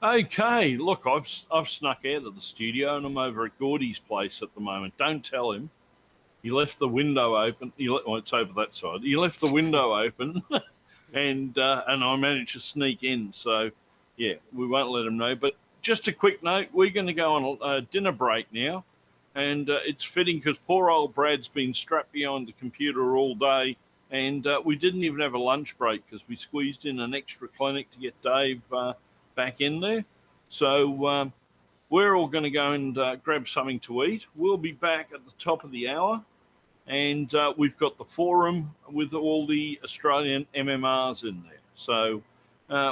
Okay, look, I've snuck out of the studio and I'm over at Gordy's place at the moment. Don't tell him. He left the window open. Well, it's over that side. He left the window open, and I managed to sneak in. So, yeah, we won't let him know. But just a quick note: we're going to go on a dinner break now, and it's fitting because poor old Brad's been strapped behind the computer all day, and we didn't even have a lunch break because we squeezed in an extra clinic to get Dave back in there. So we're all going to go and grab something to eat. We'll be back at the top of the hour. And we've got the forum with all the Australian MMRs in there. So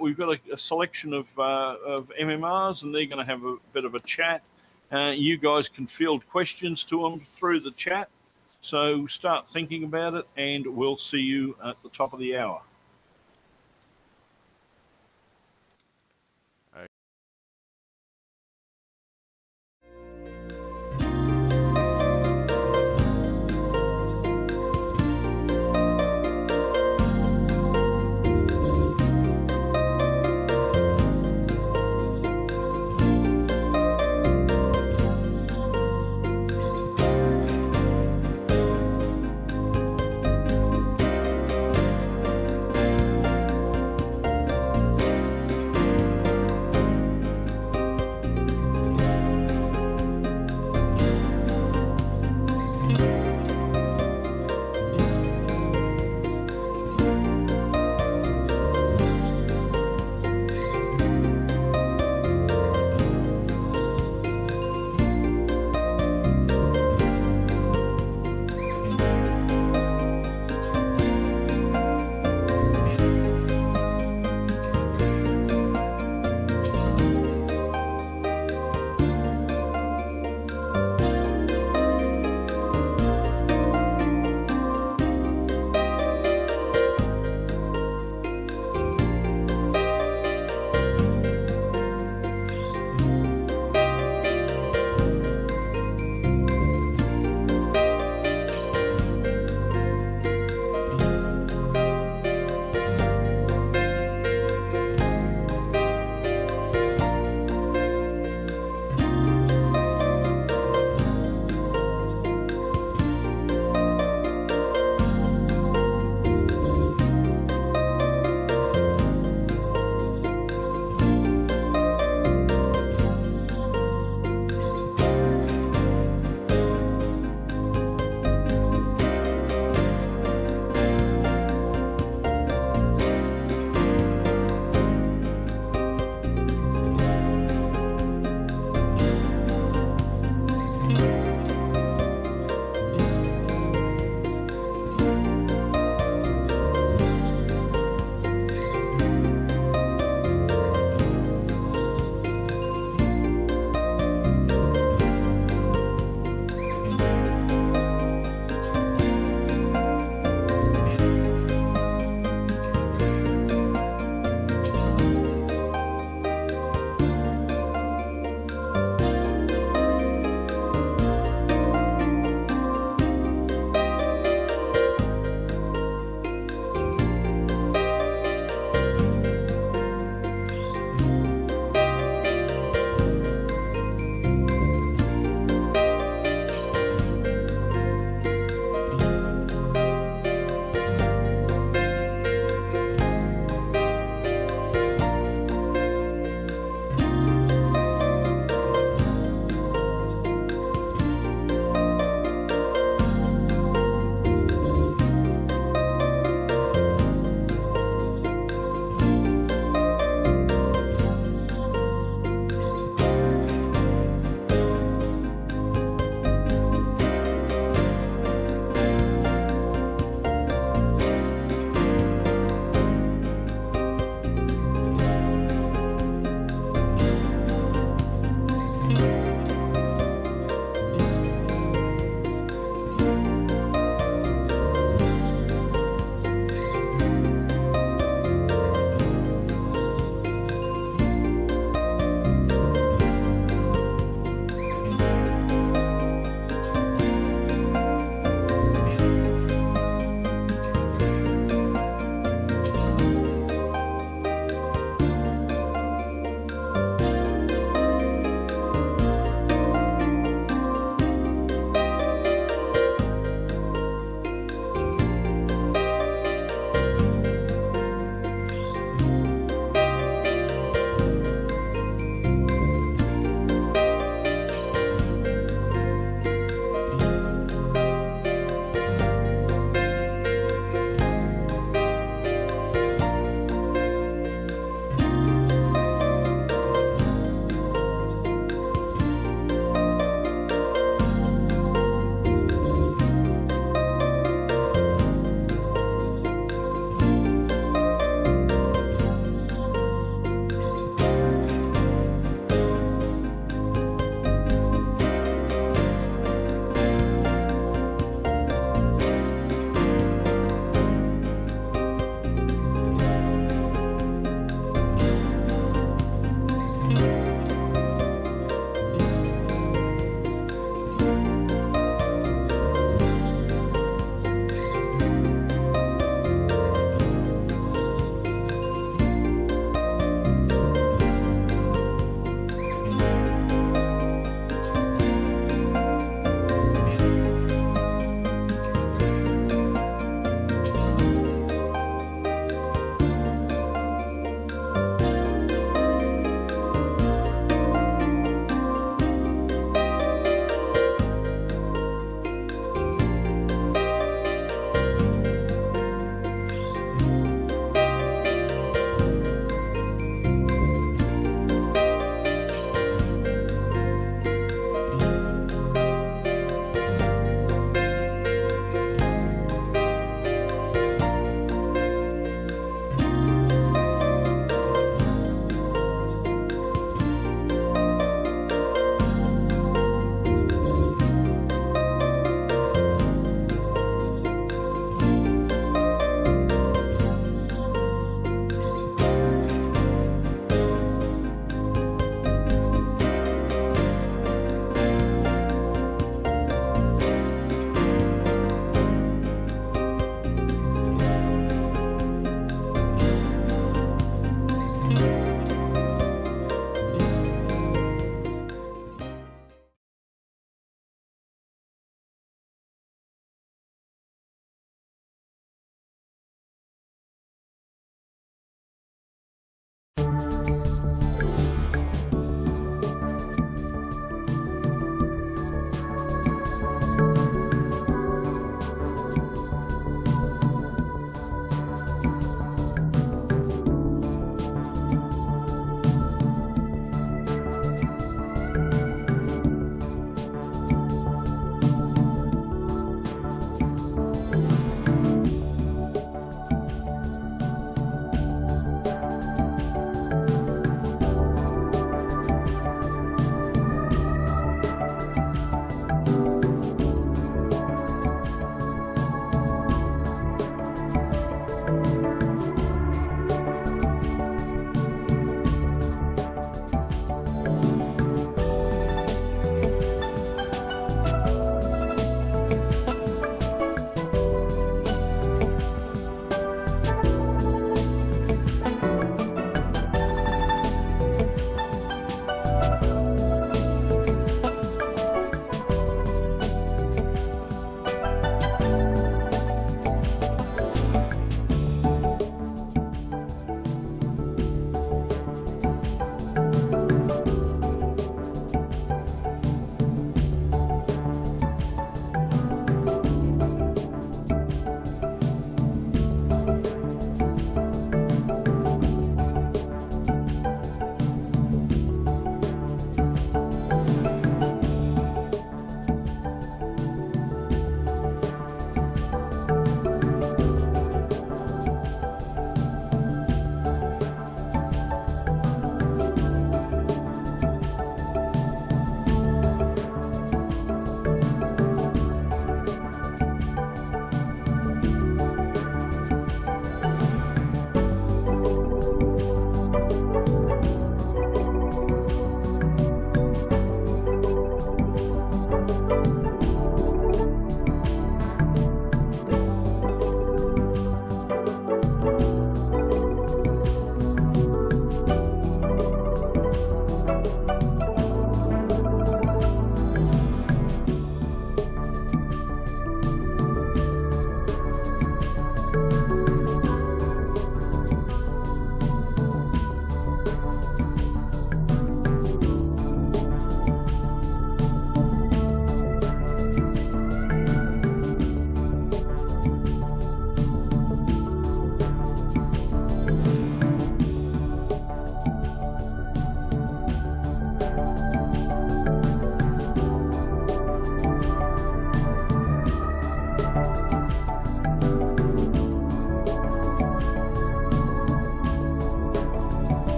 we've got a selection of MMRs, and they're going to have a bit of a chat. You guys can field questions to them through the chat. So start thinking about it, and we'll see you at the top of the hour.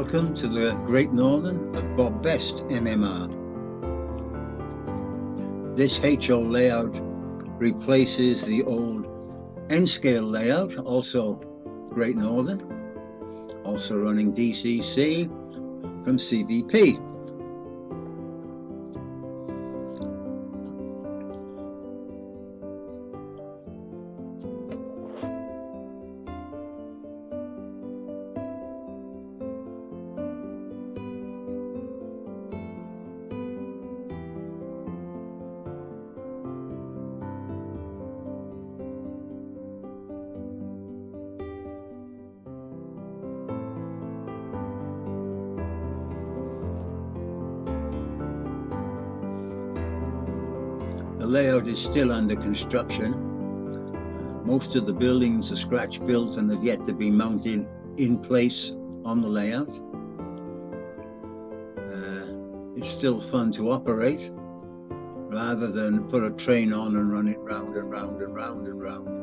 Welcome to the Great Northern of Bob Best MMR. This HO layout replaces the old N-scale layout, also Great Northern, also running DCC from CVP. The layout is still under construction. Most of the buildings are scratch built and have yet to be mounted in place on the layout. It's still fun to operate rather than put a train on and run it round and round and round and round.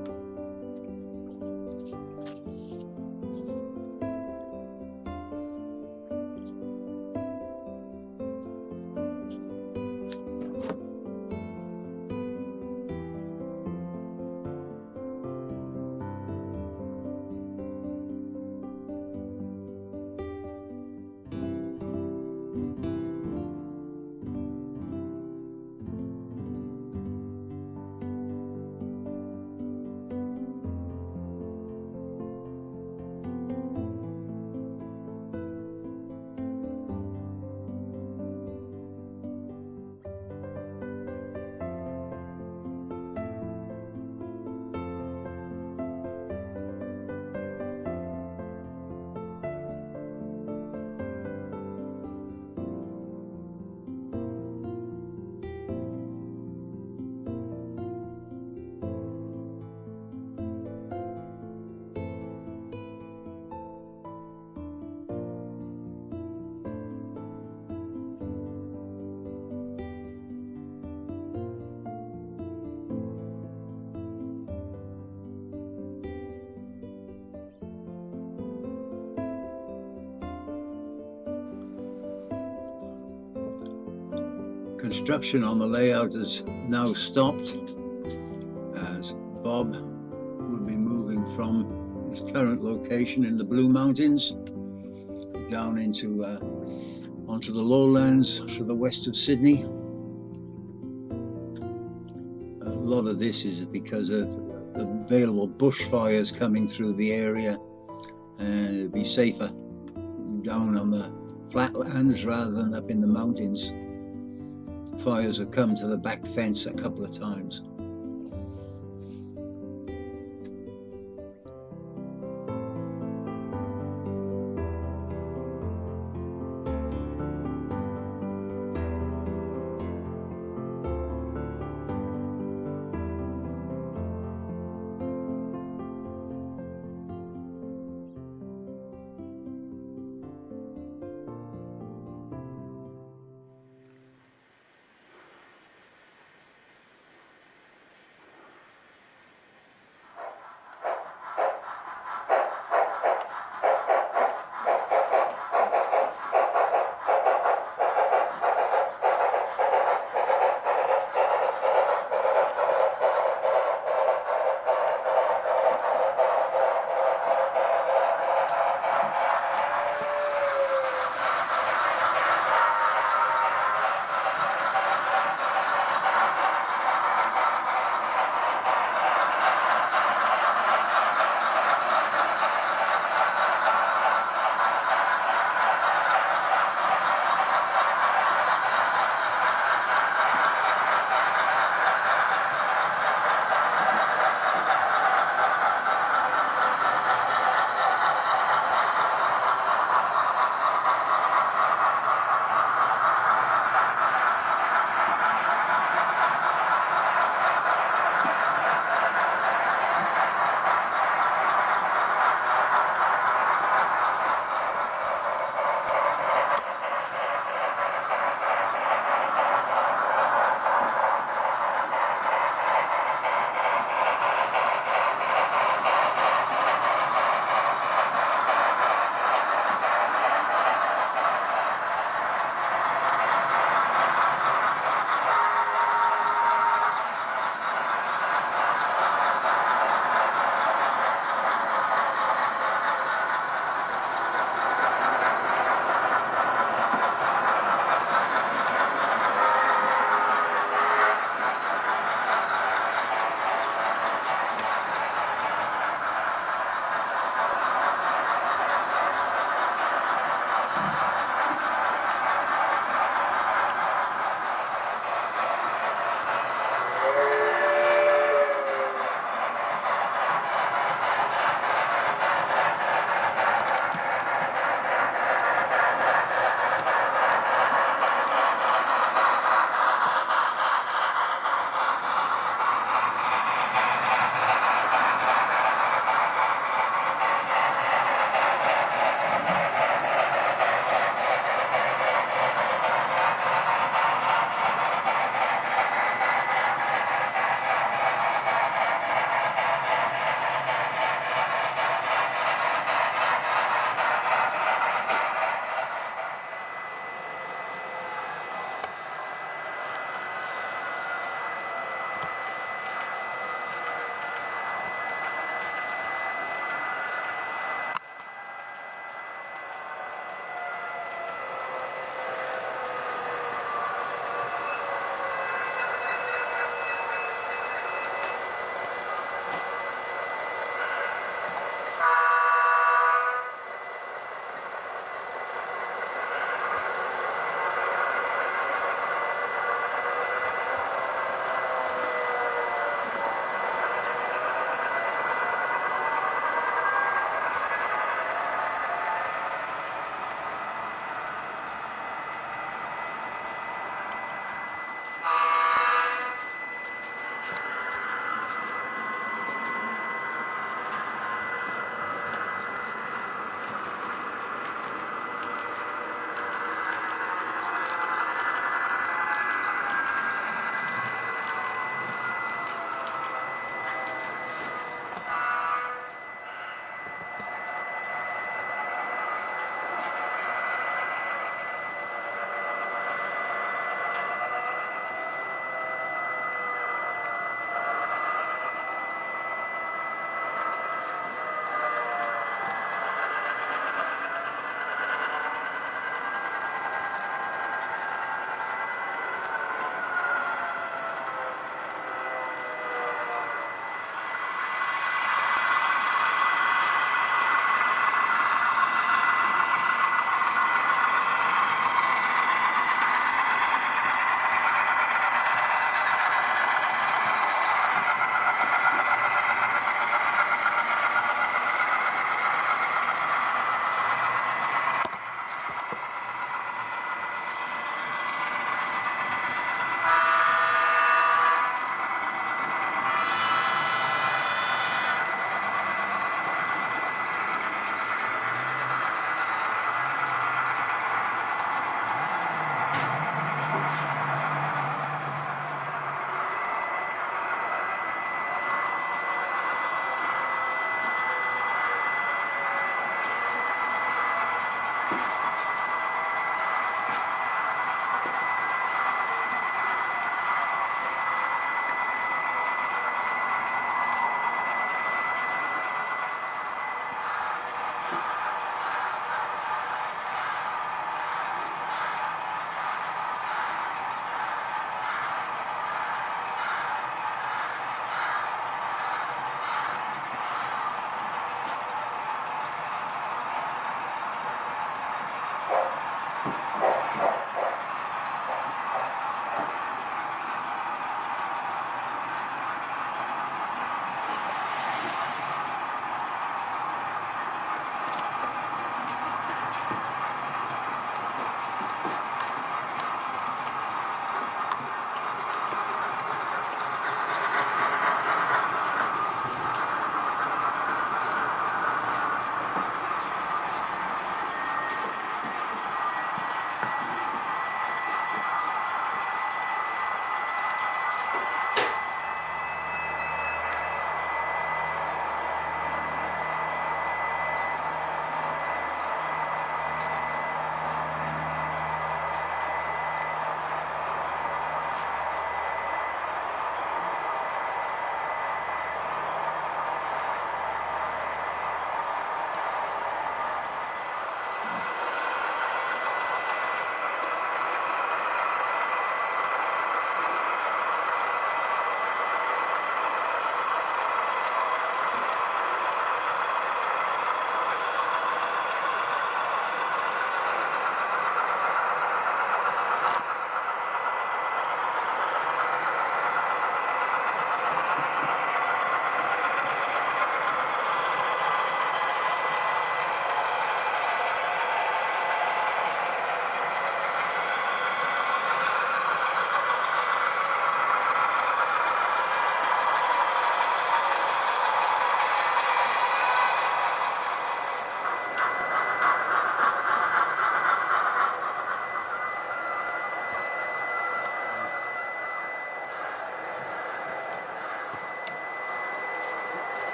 Construction on the layout has now stopped, as Bob will be moving from his current location in the Blue Mountains down into onto the lowlands to the west of Sydney. A lot of this is because of available bushfires coming through the area, and it'd be safer down on the flatlands rather than up in the mountains. Fires have come to the back fence a couple of times.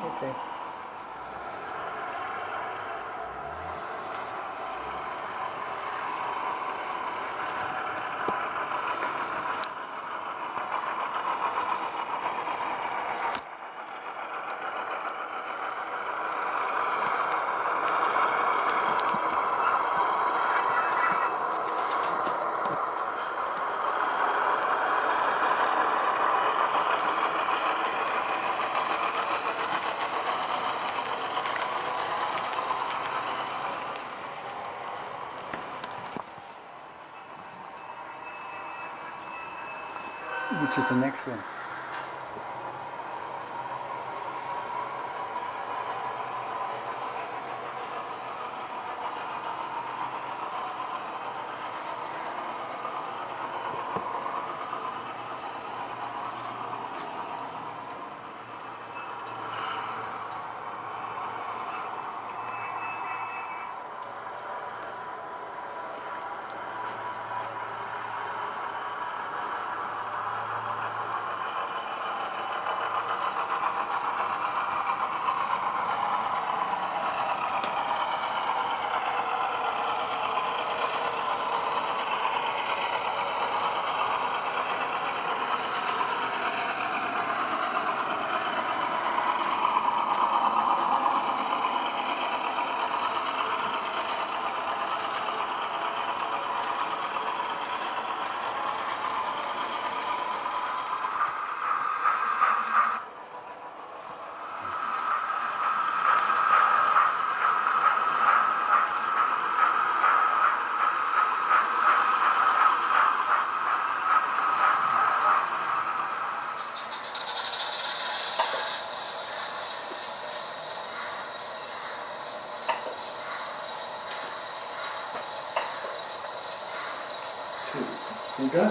Okay. Which is the next one? Okay?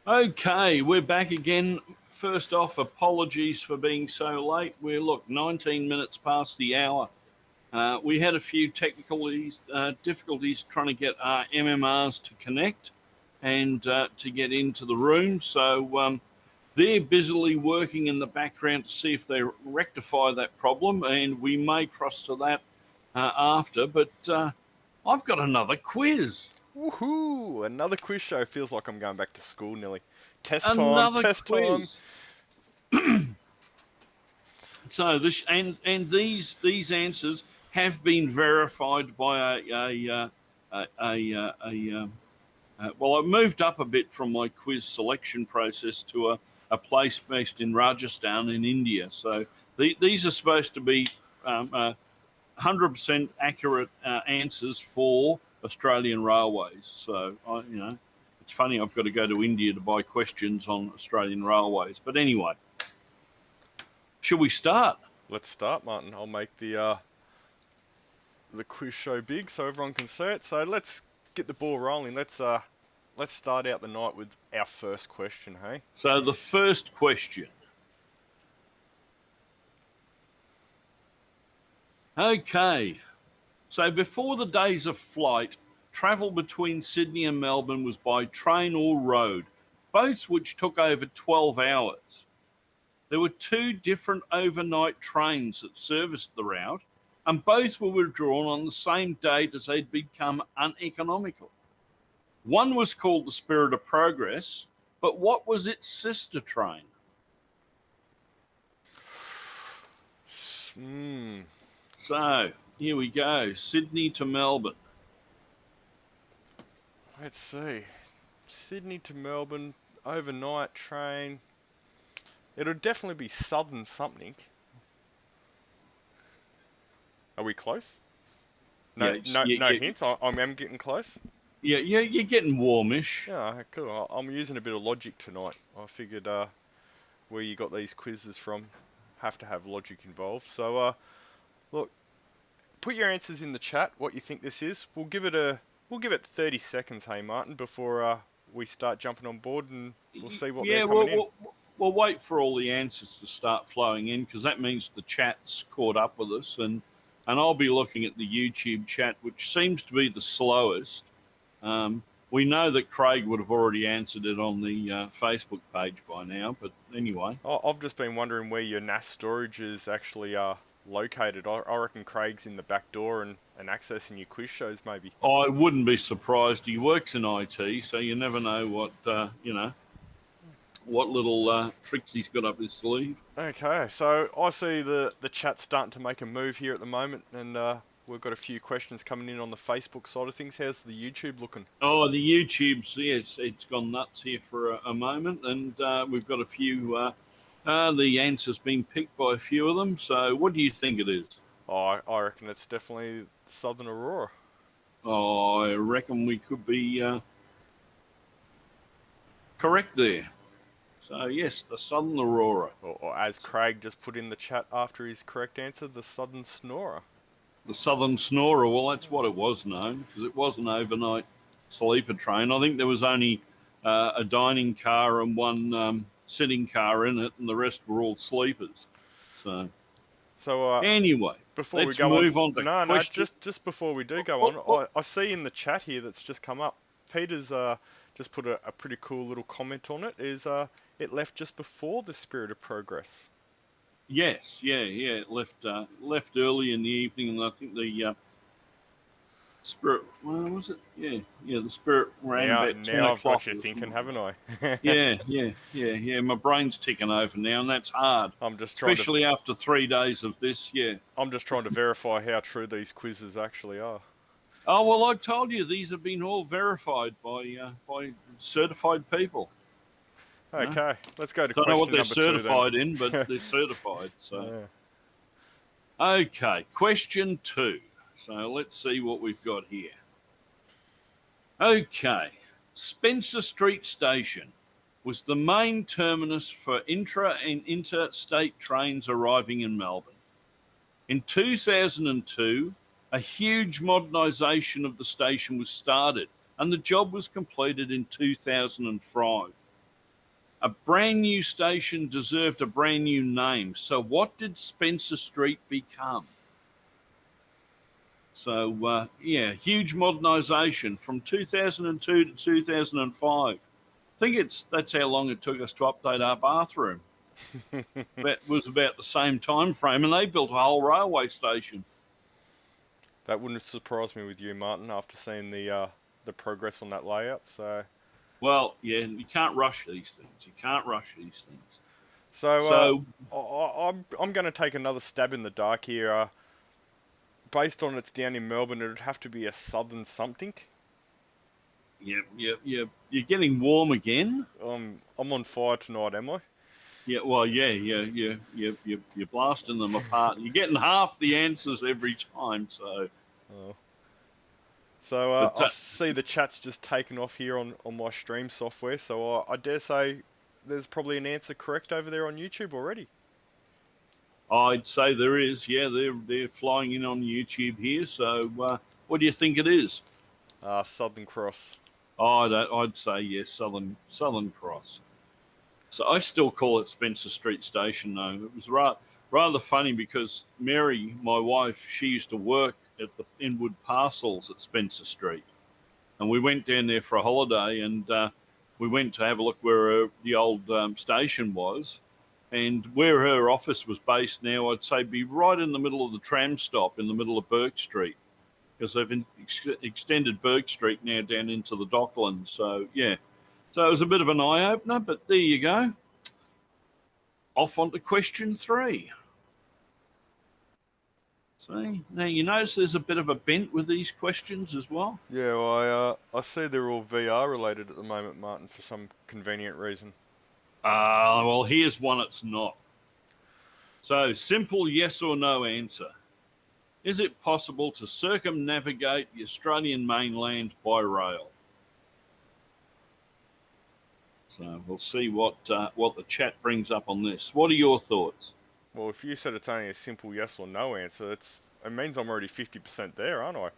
Okay, we're back again. First off, apologies for being so late. We're, 19 minutes past the hour. We had a few technical difficulties trying to get our MMRs to connect and to get into the room. So they're busily working in the background to see if they rectify that problem, and we may cross to that after. But I've got another quiz. Woohoo! Another quiz show. Feels like I'm going back to school nearly. Test time, Another test time. quiz. So this and these answers have been verified by well, I moved up a bit from my quiz selection process to a place based in Rajasthan in India. So these are supposed to be 100% accurate answers for Australian railways. So it's funny I've got to go to India to buy questions on Australian railways. But anyway. Should we start? Let's start, Martin. I'll make the quiz show big so everyone can see it. So let's get the ball rolling. Let's start out the night with our first question, hey? So the first question. Okay. So before the days of flight, travel between Sydney and Melbourne was by train or road, both which took over 12 hours. There were two different overnight trains that serviced the route, and both were withdrawn on the same date as they'd become uneconomical. One was called the Spirit of Progress, but what was its sister train? So, here we go. Sydney to Melbourne. Let's see. Sydney to Melbourne, overnight train. It'll definitely be Southern something. Are we close? No hints. I'm getting close. Yeah, you're getting warmish. Yeah, cool. I'm using a bit of logic tonight. I figured where you got these quizzes from have to have logic involved. So look, put your answers in the chat. What you think this is? We'll give it 30 seconds, hey Martin, before we start jumping on board, and we'll see what they're coming in. We'll wait for all the answers to start flowing in, because that means the chat's caught up with us, and I'll be looking at the YouTube chat, which seems to be the slowest. We know that Craig would have already answered it on the Facebook page by now, but anyway. I've just been wondering where your NAS storage is actually located. I reckon Craig's in the back door and accessing your quiz shows, maybe. I wouldn't be surprised. He works in IT, so you never know what little tricks he's got up his sleeve. Okay, so I see the chat starting to make a move here at the moment, and we've got a few questions coming in on the Facebook side of things. How's the YouTube looking? Oh, the YouTube's, it's gone nuts here for a moment, and we've got a few, the answers been picked by a few of them. So what do you think it is? Oh, I reckon it's definitely Southern Aurora. Oh, I reckon we could be correct there. So, yes, the Southern Aurora. Or as Craig just put in the chat after his correct answer, the Southern Snorer. The Southern Snorer, well, that's what it was known, because it was an overnight sleeper train. I think there was only a dining car and one sitting car in it, and the rest were all sleepers. So anyway, before let's we go move on to questions. just before we do go on, I see in the chat here that's just come up, Peter's just put a pretty cool little comment on it. It left just before the Spirit of Progress. Yes, yeah. It left early in the evening, and I think the Spirit. Well, was it? Yeah. The Spirit ran about 10 now o'clock. I've got you thinking, haven't I? Yeah. My brain's ticking over now, and that's hard. Especially after 3 days of this. Yeah. I'm just trying to verify how true these quizzes actually are. Oh well, I told you these have been all verified by certified people. Okay, let's go to question number 2. I don't know what they're certified in, in, but they're certified. So, yeah. Okay, question 2. So let's see what we've got here. Okay, Spencer Street Station was the main terminus for intra and interstate trains arriving in Melbourne. In 2002, a huge modernisation of the station was started, and the job was completed in 2005. A brand new station deserved a brand new name. So what did Spencer Street become? So, yeah, huge modernisation from 2002 to 2005. I think that's how long it took us to update our bathroom. That was about the same time frame, and they built a whole railway station. That wouldn't surprise me with you, Martin, after seeing the progress on that layout. So, Well, yeah, you can't rush these things. You can't rush these things. so So, I'm going to take another stab in the dark here. Based on it's down in Melbourne, it'd have to be a southern something. you're getting warm again. I'm on fire tonight, am I? Yeah, well, you're blasting them apart. You're getting half the answers every time. So, Oh. So but I see the chat's just taken off here on my stream software. So I dare say there's probably an answer correct over there on YouTube already. I'd say there is. Yeah, they're flying in on YouTube here. So, what do you think it is? Southern Cross. I'd say yes, Southern Cross. So I still call it Spencer Street Station, though. It was rather funny because Mary, my wife, she used to work at the Inwood Parcels at Spencer Street, and we went down there for a holiday, and we went to have a look where the old station was, and where her office was based now. I'd say be right in the middle of the tram stop, in the middle of Burke Street, because they've extended Burke Street now down into the Docklands. So yeah. So it was a bit of an eye-opener, but there you go. Off on to question 3. See, now you notice there's a bit of a bent with these questions as well. Yeah, well, I see they're all VR related at the moment, Martin, for some convenient reason. Well, here's one it's not. So, simple yes or no answer. Is it possible to circumnavigate the Australian mainland by rail? So we'll see what the chat brings up on this. What are your thoughts? Well, if you said it's only a simple yes or no answer, it means I'm already 50% there, aren't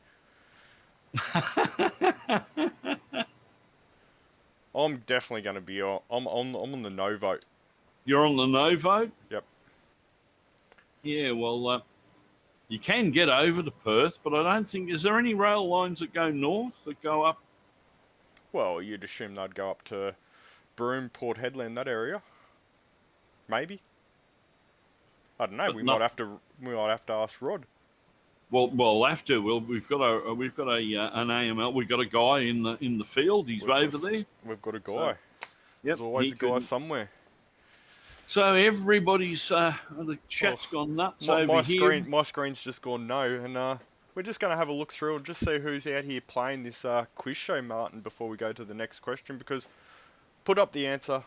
I? I'm definitely going to be I'm on the no vote. You're on the no vote? Yep. Yeah, well, you can get over to Perth, but I don't think... Is there any rail lines that go north, that go up? Well, you'd assume they'd go up to Broome, Port Hedland, that area. Maybe. I don't know. But We might have to ask Rod. Well, we'll have to. We've got an AML. We've got a guy in the field. He's over there. We've got a guy. So, yep, there's always a guy somewhere. So everybody's the chat's gone nuts over here. My screen's just gone no, and we're just going to have a look through and just see who's out here playing this quiz show, Martin, before we go to the next question. Because put up the answer.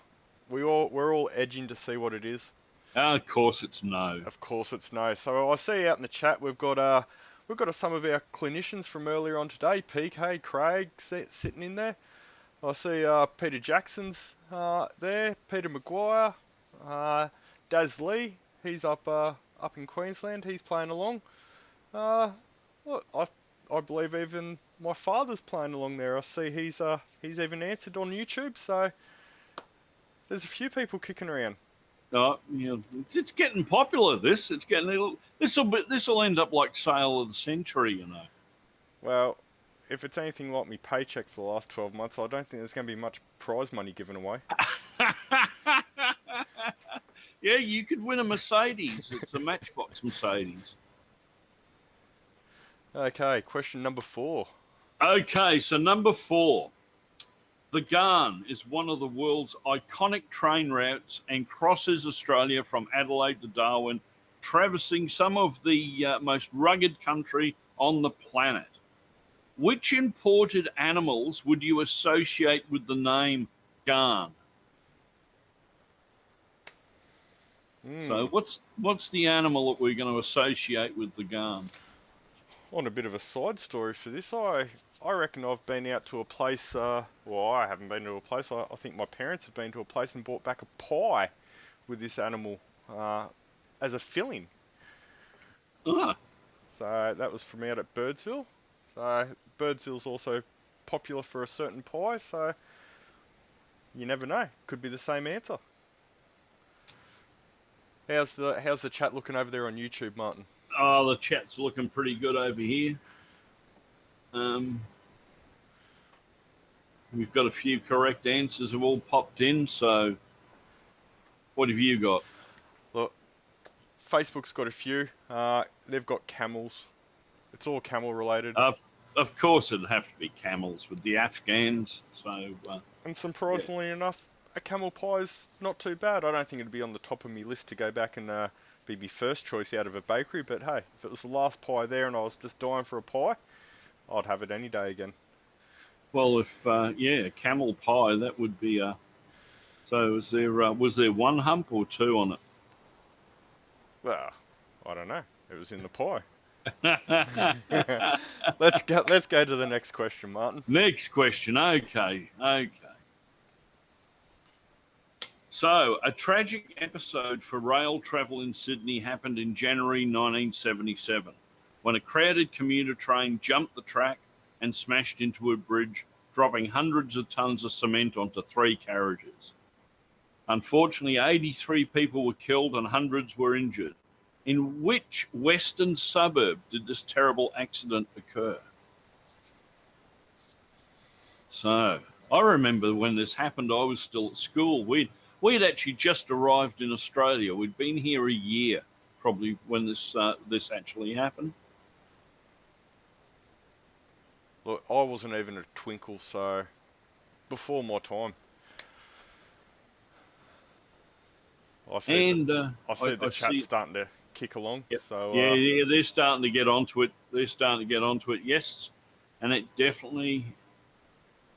We're all edging to see what it is. Of course it's no. Of course it's no. So I see out in the chat we've got some of our clinicians from earlier on today. PK, Craig sitting in there. I see Peter Jackson's there. Peter Maguire. Daz Lee, he's up in Queensland. He's playing along. Look, I believe even my father's playing along there. I see he's even answered on YouTube. So there's a few people kicking around. It's getting popular. This will end up like sale of the century, you know. Well, if it's anything like me paycheck for the last 12 months, I don't think there's going to be much prize money given away. Yeah, you could win a Mercedes. It's a Matchbox Mercedes. Okay, question number 4. Okay, so number 4. The Garn is one of the world's iconic train routes and crosses Australia from Adelaide to Darwin, traversing some of the most rugged country on the planet. Which imported animals would you associate with the name Garn? So what's the animal that we're going to associate with the Garn? On a bit of a side story for this, I reckon I've been out to a place, well, I haven't been to a place, I think my parents have been to a place and brought back a pie with this animal as a filling. Ah. So that was from out at Birdsville. So Birdsville's also popular for a certain pie, so You never know. Could be the same answer. How's the chat looking over there on YouTube, Martin? Oh, the chat's looking pretty good over here. We've got a few correct answers have all popped in. So, what have you got? Look, Facebook's got a few. They've got camels. It's all camel related. Of course, it'd have to be camels with the Afghans. So, and surprisingly enough, a camel pie's not too bad. I don't think it'd be on the top of my list to go back and be my first choice out of a bakery. But hey, if it was the last pie there and I was just dying for a pie, I'd have it any day again. well, if camel pie, that would be a. So, was there one hump or two on it? Well, I don't know. It was in the pie. Let's go to the next question, Martin. Next question. Okay. So, a tragic episode for rail travel in Sydney happened in January 1977 when a crowded commuter train jumped the track and smashed into a bridge, dropping hundreds of tons of cement onto 3 carriages. Unfortunately, 83 people were killed and hundreds were injured. In which western suburb did this terrible accident occur? So, I remember when this happened, I was still at school. We'd actually just arrived in Australia. We'd been here a year, probably, when this actually happened. Look, I wasn't even a twinkle, so before my time. I see the chat starting to kick along. Yep. So yeah, they're starting to get onto it. Yes, and it definitely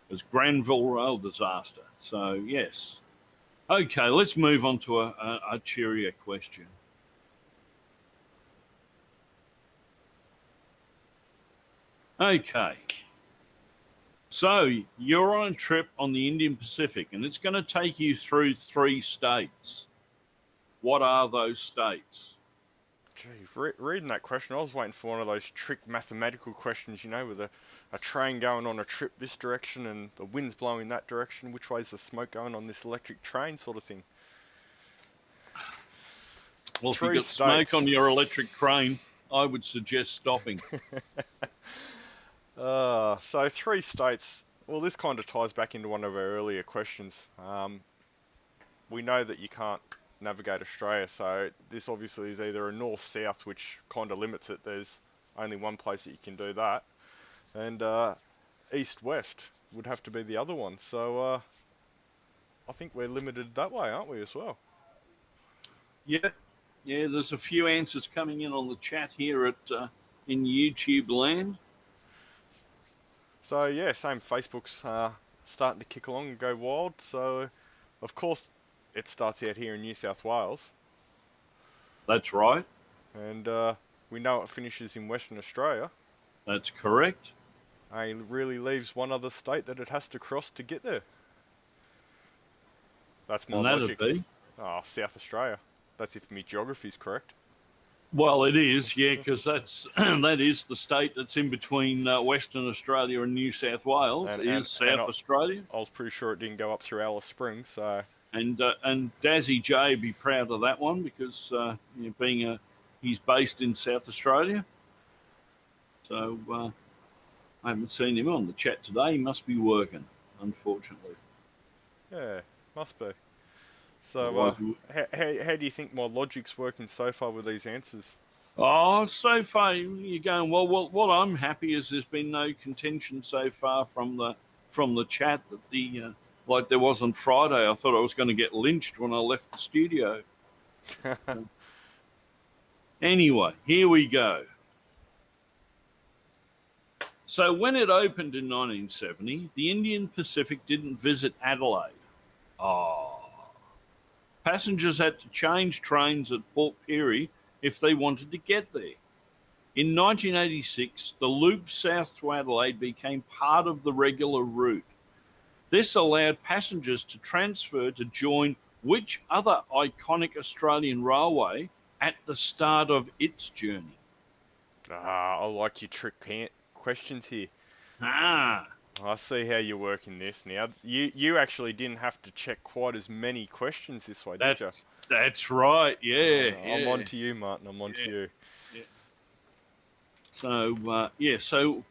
was Granville Rail disaster. So yes. Okay, let's move on to a cheerier question. Okay. So you're on a trip on the Indian Pacific, and it's going to take you through 3 states. What are those states? Gee, reading that question, I was waiting for one of those trick mathematical questions, with a train going on a trip this direction and the wind's blowing that direction. Which way's the smoke going on this electric train sort of thing? Well, if you got smoke on your electric train, I would suggest stopping. So 3 states. Well, this kind of ties back into one of our earlier questions. We know that you can't navigate Australia, so this obviously is either a north-south, which kind of limits it. There's only one place that you can do that, and east-west would have to be the other one. So I think we're limited that way, aren't we, as well? Yeah, there's a few answers coming in on the chat here in YouTube land. So yeah, same. Facebook's starting to kick along and go wild. So of course it starts out here in New South Wales. That's right. And we know it finishes in Western Australia. That's correct. It really leaves one other state that it has to cross to get there. That's my logic. That'd be? South Australia. That's if my geography's correct. Well, it is, yeah, because that is the state that's in between Western Australia and New South Wales. South Australia. I was pretty sure it didn't go up through Alice Springs, so. And Dazzy J be proud of that one because he's based in South Australia. So I haven't seen him on the chat today. He must be working, unfortunately. Yeah, must be. So how do you think my logic's working so far with these answers? Oh, so far you're going well. What I'm happy is there's been no contention so far from the chat that like there was on Friday. I thought I was going to get lynched when I left the studio. Anyway, here we go. So when it opened in 1970, the Indian Pacific didn't visit Adelaide. Passengers had to change trains at Port Pirie if they wanted to get there. In 1986, the loop south to Adelaide became part of the regular route. This allowed passengers to transfer to join which other iconic Australian railway at the start of its journey? I like your trick questions here. I see how you're working this now. You actually didn't have to check quite as many questions this way, did you? That's right. Yeah, I'm on to you, Martin. I'm on to you. Yeah. So so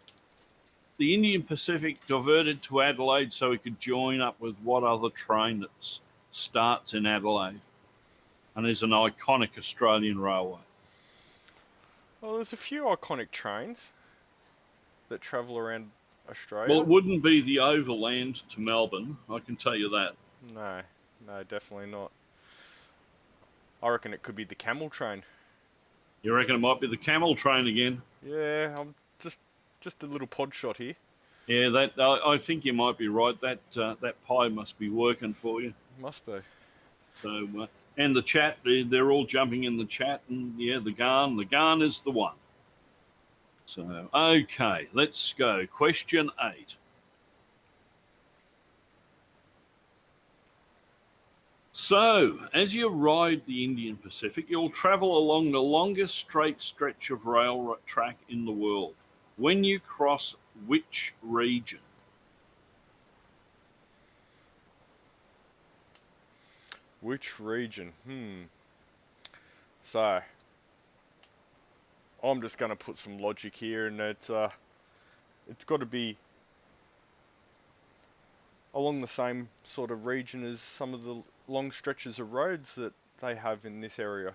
the Indian Pacific diverted to Adelaide so he could join up with what other train that starts in Adelaide, and is an iconic Australian railway. Well, there's a few iconic trains that travel around Australia. Well, it wouldn't be the overland to Melbourne, I can tell you that. No, definitely not. I reckon it could be the camel train. You reckon it might be the camel train again? Yeah, I'm just a little pod shot here. Yeah, I think you might be right. That pie must be working for you. Must be. So, and the chat, they're all jumping in the chat, and yeah, the Garn is the one. So, okay, let's go. Question 8. So, as you ride the Indian Pacific, you'll travel along the longest straight stretch of rail track in the world. When you cross which region? Which region? So, I'm just going to put some logic here, and it's got to be along the same sort of region as some of the long stretches of roads that they have in this area.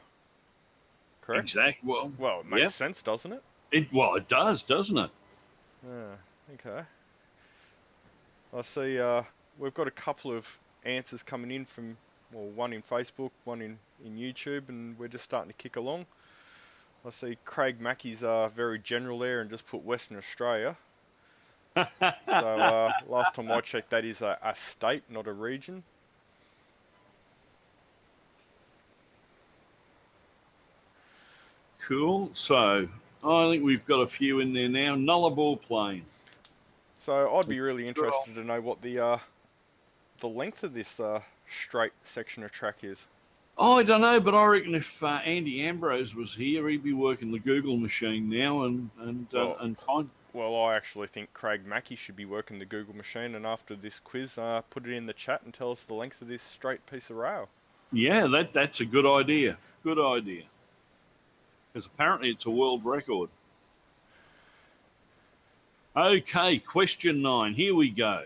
Correct? Exactly. Well, it makes sense, doesn't it? It does, doesn't it? Yeah, okay. I see we've got a couple of answers coming in from, well, one in Facebook, one in YouTube, and we're just starting to kick along. I see Craig Mackey's very general there and just put Western Australia. So last time I checked, that is a state, not a region. Cool. So I think we've got a few in there now. Nullarbor Plain. So I'd be really interested to know what the length of this straight section of track is. Oh, I don't know, but I reckon if Andy Ambrose was here, he'd be working the Google machine now and find. Well, I actually think Craig Mackey should be working the Google machine, and after this quiz, put it in the chat and tell us the length of this straight piece of rail. Yeah, that's a good idea. Good idea. Because apparently it's a world record. Okay, question 9. Here we go.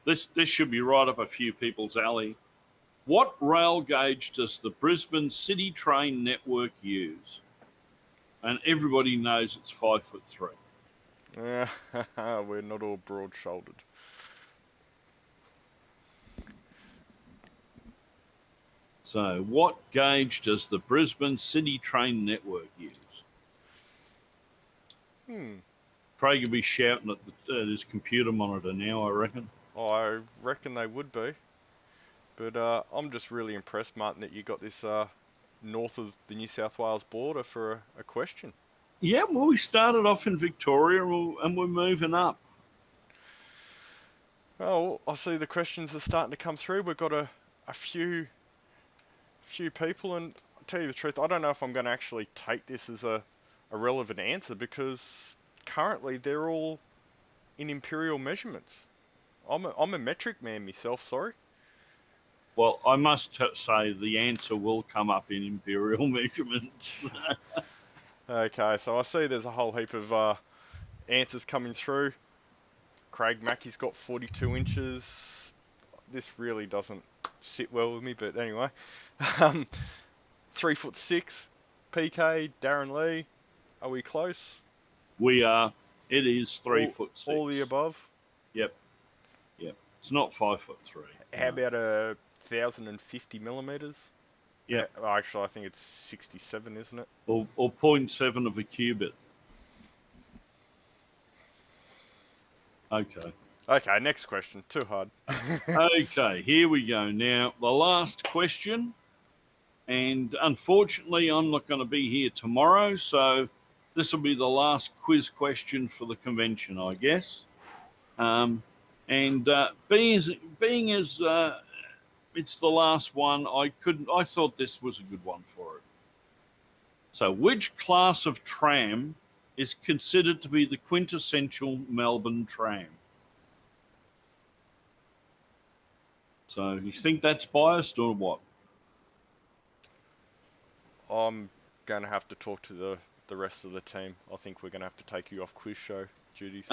This should be right up a few people's alley. What rail gauge does the Brisbane City Train network use? And everybody knows it's 5'3". We're not all broad-shouldered. So, what gauge does the Brisbane City Train network use? Craig will be shouting at his computer monitor now, I reckon. I reckon they would be. But I'm just really impressed, Martin, that you got this north of the New South Wales border for a question. Yeah, well, we started off in Victoria and we're moving up. Oh, I see the questions are starting to come through. We've got a few people, and I'll tell you the truth, I don't know if I'm going to actually take this as a relevant answer, because currently they're all in imperial measurements. I'm a metric man myself, sorry. Well, I must say the answer will come up in imperial measurements. Okay, so I see there's a whole heap of answers coming through. Craig Mackey's got 42 inches. This really doesn't sit well with me, but anyway. 3'6", PK, Darren Lee. Are we close? We are. It is 3'6". All the above? Yep. It's not 5'3". How about 1,050 millimeters? Yeah. Actually, I think it's 67, isn't it? Or 0.7 of a cubit. Okay. Okay, next question. Too hard. Okay, here we go. Now, the last question. And unfortunately, I'm not going to be here tomorrow, so this will be the last quiz question for the convention, I guess. Being as it's the last one, I thought this was a good one for it. So, which class of tram is considered to be the quintessential Melbourne tram. So you think that's biased or what? I'm going to have to talk to the rest of the team. I think we're going to have to take you off quiz show duties.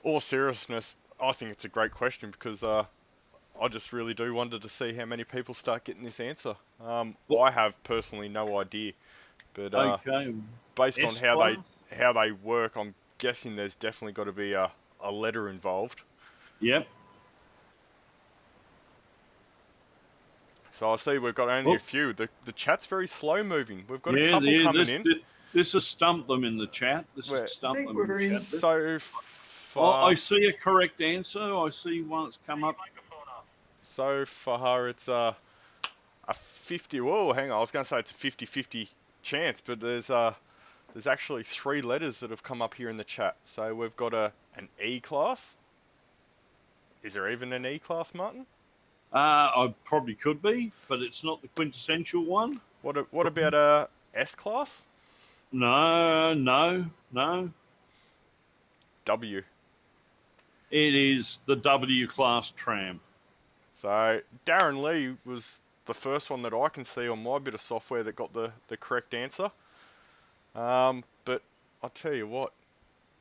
All seriousness, I think it's a great question because I just really do wonder to see how many people start getting this answer. I have personally no idea, but Okay. based on S how they work, I'm guessing there's definitely got to be a letter involved. Yep. So I see we've got only a few. The chat's very slow moving. We've got a couple coming in. This has stumped them in the chat. This has stumped them in the chat. So far, I see a correct answer. I see one that's come up. So far, it's a 50. Whoa, hang on. I was going to say it's a 50-50 chance, but there's actually 3 letters that have come up here in the chat. So we've got an E class. Is there even an E class, Martin? I probably could be, but it's not the quintessential one. What about a S class? No. W. It is the W class tram. So Darren Lee was the first one that I can see on my bit of software that got the correct answer. But I'll tell you what,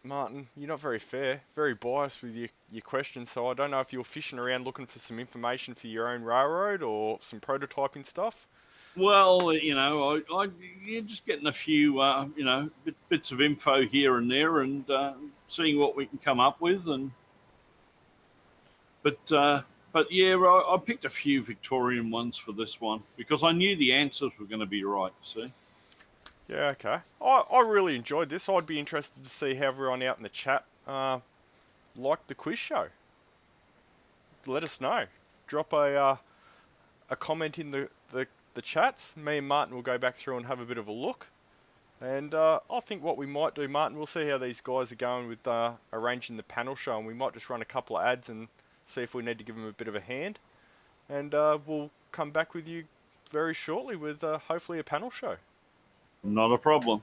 Martin, you're not very fair, very biased with your questions, so I don't know if you're fishing around looking for some information for your own railroad or some prototyping stuff. Well, you're just getting a few, bits of info here and there, and seeing what we can come up with. But yeah, I picked a few Victorian ones for this one because I knew the answers were going to be right. See. Yeah, okay. I really enjoyed this. I'd be interested to see how everyone out in the chat liked the quiz show. Let us know. Drop a comment in the chats. Me and Martin will go back through and have a bit of a look. And I think what we might do, Martin, we'll see how these guys are going with arranging the panel show, and we might just run a couple of ads and see if we need to give them a bit of a hand. And we'll come back with you very shortly with hopefully a panel show. Not a problem.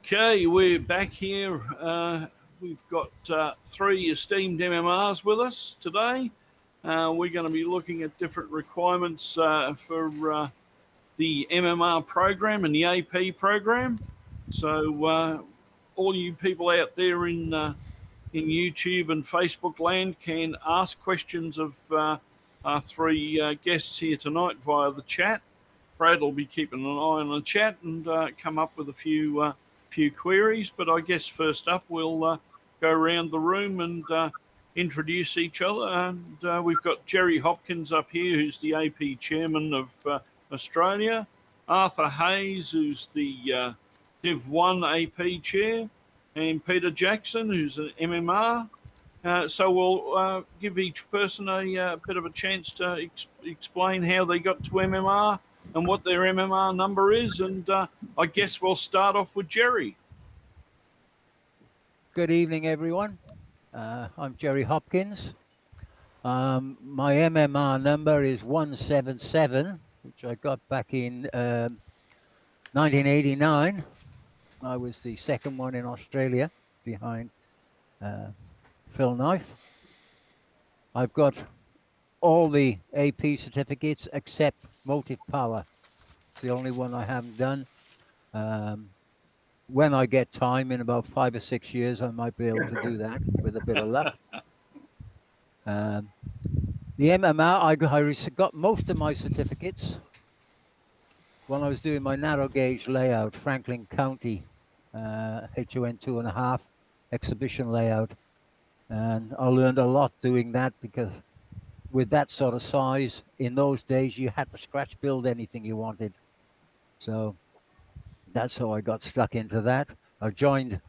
Okay, we're back here. We've got three esteemed MMRs with us today. We're going to be looking at different requirements for the MMR program and the AP program. So, all you people out there in YouTube and Facebook land can ask questions of our three guests here tonight via the chat. Brad will be keeping an eye on the chat and come up with a few queries. But I guess first up, we'll go around the room and introduce each other. And we've got Jerry Hopkins up here, who's the AP chairman of Australia. Arthur Hayes, who's the Div 1 AP chair. And Peter Jackson, who's an MMR. So we'll give each person a bit of a chance to explain how they got to MMR and what their MMR number is. And I guess we'll start off with Jerry. Good evening, everyone. I'm Jerry Hopkins. My MMR number is 177, which I got back in 1989. I was the second one in Australia behind Phil Knife. I've got all the AP certificates except motive power. It's the only one I haven't done. When I get time, in about 5 or 6 years, I might be able to do that with a bit of luck. The MMR, I got most of my certificates when I was doing my narrow gauge layout, Franklin County, HON 2.5 exhibition layout. And I learned a lot doing that, because with that sort of size, in those days, you had to scratch build anything you wanted. So that's how I got stuck into that. I joined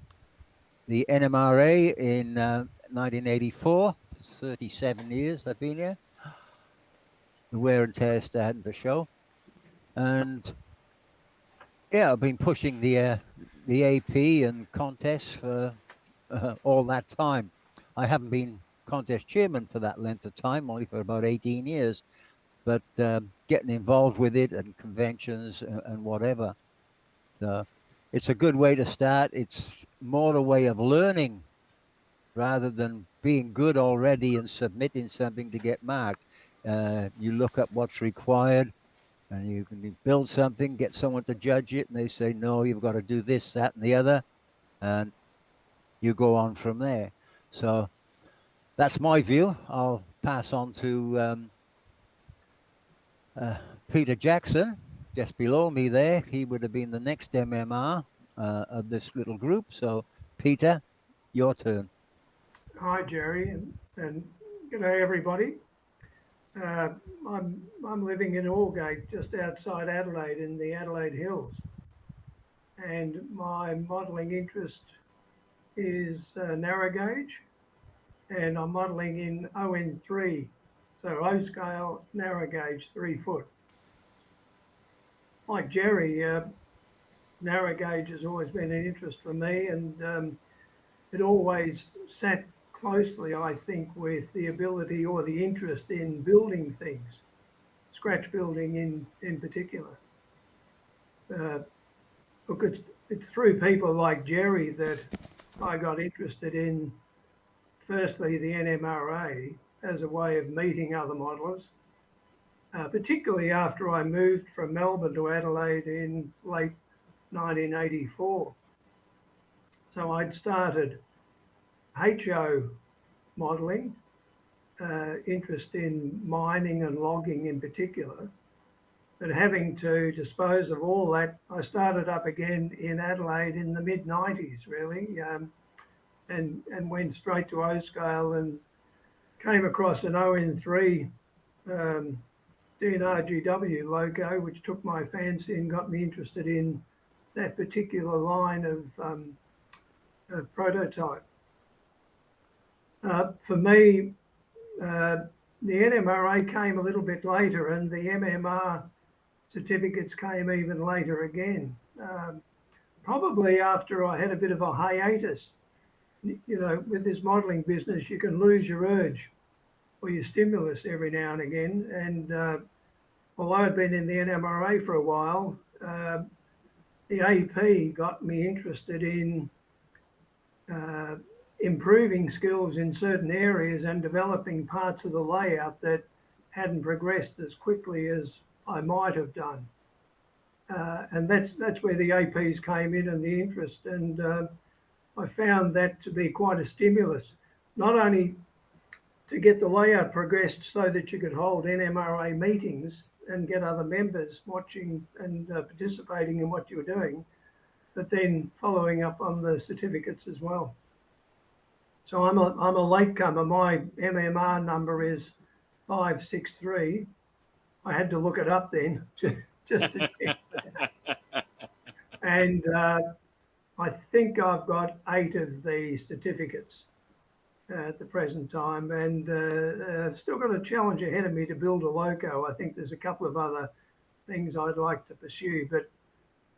the NMRA in 1984. 37 years I've been here. The wear and tear starting to show. And yeah, I've been pushing the AP and contests for all that time. I haven't been contest chairman for that length of time, only for about 18 years, but getting involved with it and conventions and whatever. So it's a good way to start. It's more a way of learning rather than being good already and submitting something to get marked. You look up what's required, and you can build something, get someone to judge it, and they say, no, you've got to do this, that, and the other, and you go on from there. So that's my view. I'll pass on to Peter Jackson, just below me there. He would have been the next MMR of this little group. So, Peter, your turn. Hi, Jerry, and good day, everybody. I'm living in Aldgate, just outside Adelaide, in the Adelaide Hills, and my modelling interest is narrow gauge, and I'm modelling in ON3, so O scale narrow gauge 3 foot. Like Jerry, narrow gauge has always been an interest for me, and it always sat closely, I think, with the ability or the interest in building things, scratch building in particular. Look, it's through people like Jerry that I got interested in, firstly, the NMRA as a way of meeting other modelers, particularly after I moved from Melbourne to Adelaide in late 1984. So I'd started HO modelling, interest in mining and logging in particular, but having to dispose of all that, I started up again in Adelaide in the mid-90s, really, and went straight to O-scale and came across an ON3 DNRGW logo, which took my fancy and got me interested in that particular line of prototype. For me, the NMRA came a little bit later, and the MMR certificates came even later again. Probably after I had a bit of a hiatus. You know, with this modelling business, you can lose your urge or your stimulus every now and again. And although I'd been in the NMRA for a while, the AP got me interested in improving skills in certain areas and developing parts of the layout that hadn't progressed as quickly as I might have done. And that's where the APs came in and the interest. And I found that to be quite a stimulus, not only to get the layout progressed so that you could hold NMRA meetings and get other members watching and participating in what you were doing, but then following up on the certificates as well. So I'm a latecomer. My MMR number is 563. I had to look it up then just to check that. And I think I've got 8 of the certificates at the present time, and I've still got a challenge ahead of me to build a loco. I think there's a couple of other things I'd like to pursue, but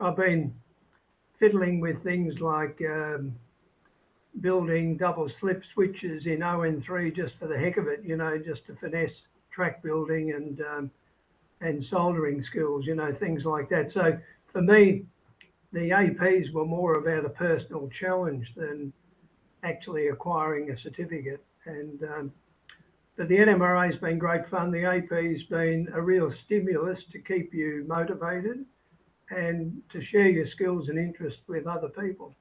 I've been fiddling with things like building double slip switches in ON3 just for the heck of it, just to finesse track building and soldering skills, things like that. So for me, the APs were more about a personal challenge than actually acquiring a certificate. And but the NMRA has been great fun. The AP's been a real stimulus to keep you motivated and to share your skills and interests with other people.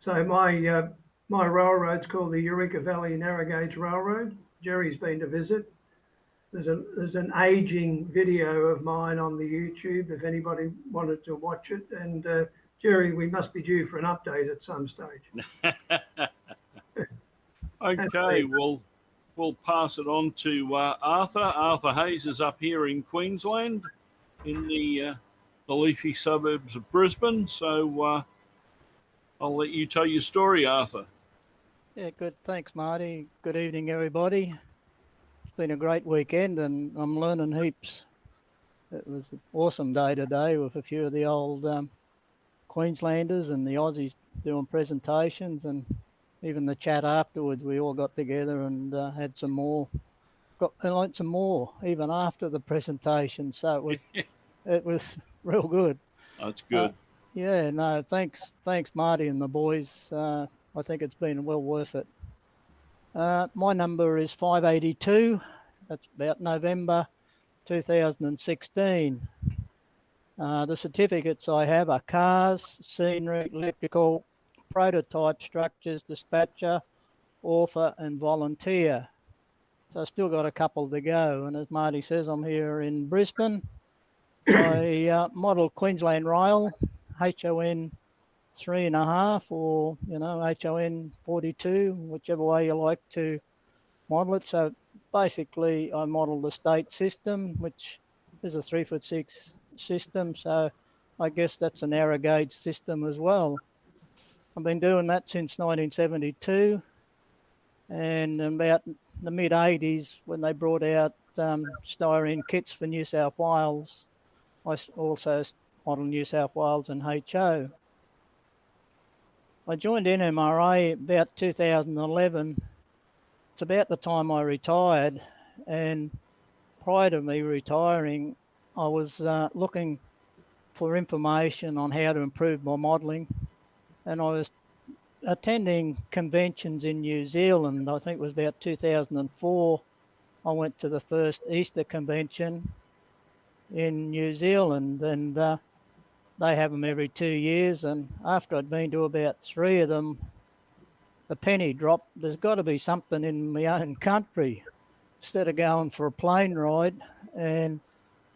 So my railroad's called the Eureka Valley Narrow Gauge Railroad. Jerry's been to visit. There's an aging video of mine on the YouTube if anybody wanted to watch it. And Jerry, we must be due for an update at some stage. Okay, we'll pass it on to Arthur. Arthur Hayes is up here in Queensland, in the leafy suburbs of Brisbane. So I'll let you tell your story, Arthur. Yeah, good. Thanks, Marty. Good evening, everybody. It's been a great weekend and I'm learning heaps. It was an awesome day today with a few of the old Queenslanders and the Aussies doing presentations, and even the chat afterwards. We all got together and had some more, and learnt some more even after the presentation. So it was real good. That's good. Yeah, no, thanks, Marty and the boys. I think it's been well worth it. My number is 582. That's about November 2016. The certificates I have are cars, scenery, electrical, prototype structures, dispatcher, author, and volunteer. So I've still got a couple to go. And as Marty says, I'm here in Brisbane. I model Queensland Rail, HON 3.5 or, HON 42, whichever way you like to model it. So basically I model the state system, which is a 3'6" system. So I guess that's a narrow gauge system as well. I've been doing that since 1972, and about the mid 80s when they brought out styrene kits for New South Wales, I also modelled New South Wales and HO. I joined NMRA about 2011. It's about the time I retired, and prior to me retiring, I was looking for information on how to improve my modelling, and I was attending conventions in New Zealand. I think it was about 2004. I went to the first Easter convention in New Zealand, and they have them every 2 years. And after I'd been to about 3 of them, the penny dropped. There's got to be something in my own country. Instead of going for a plane ride and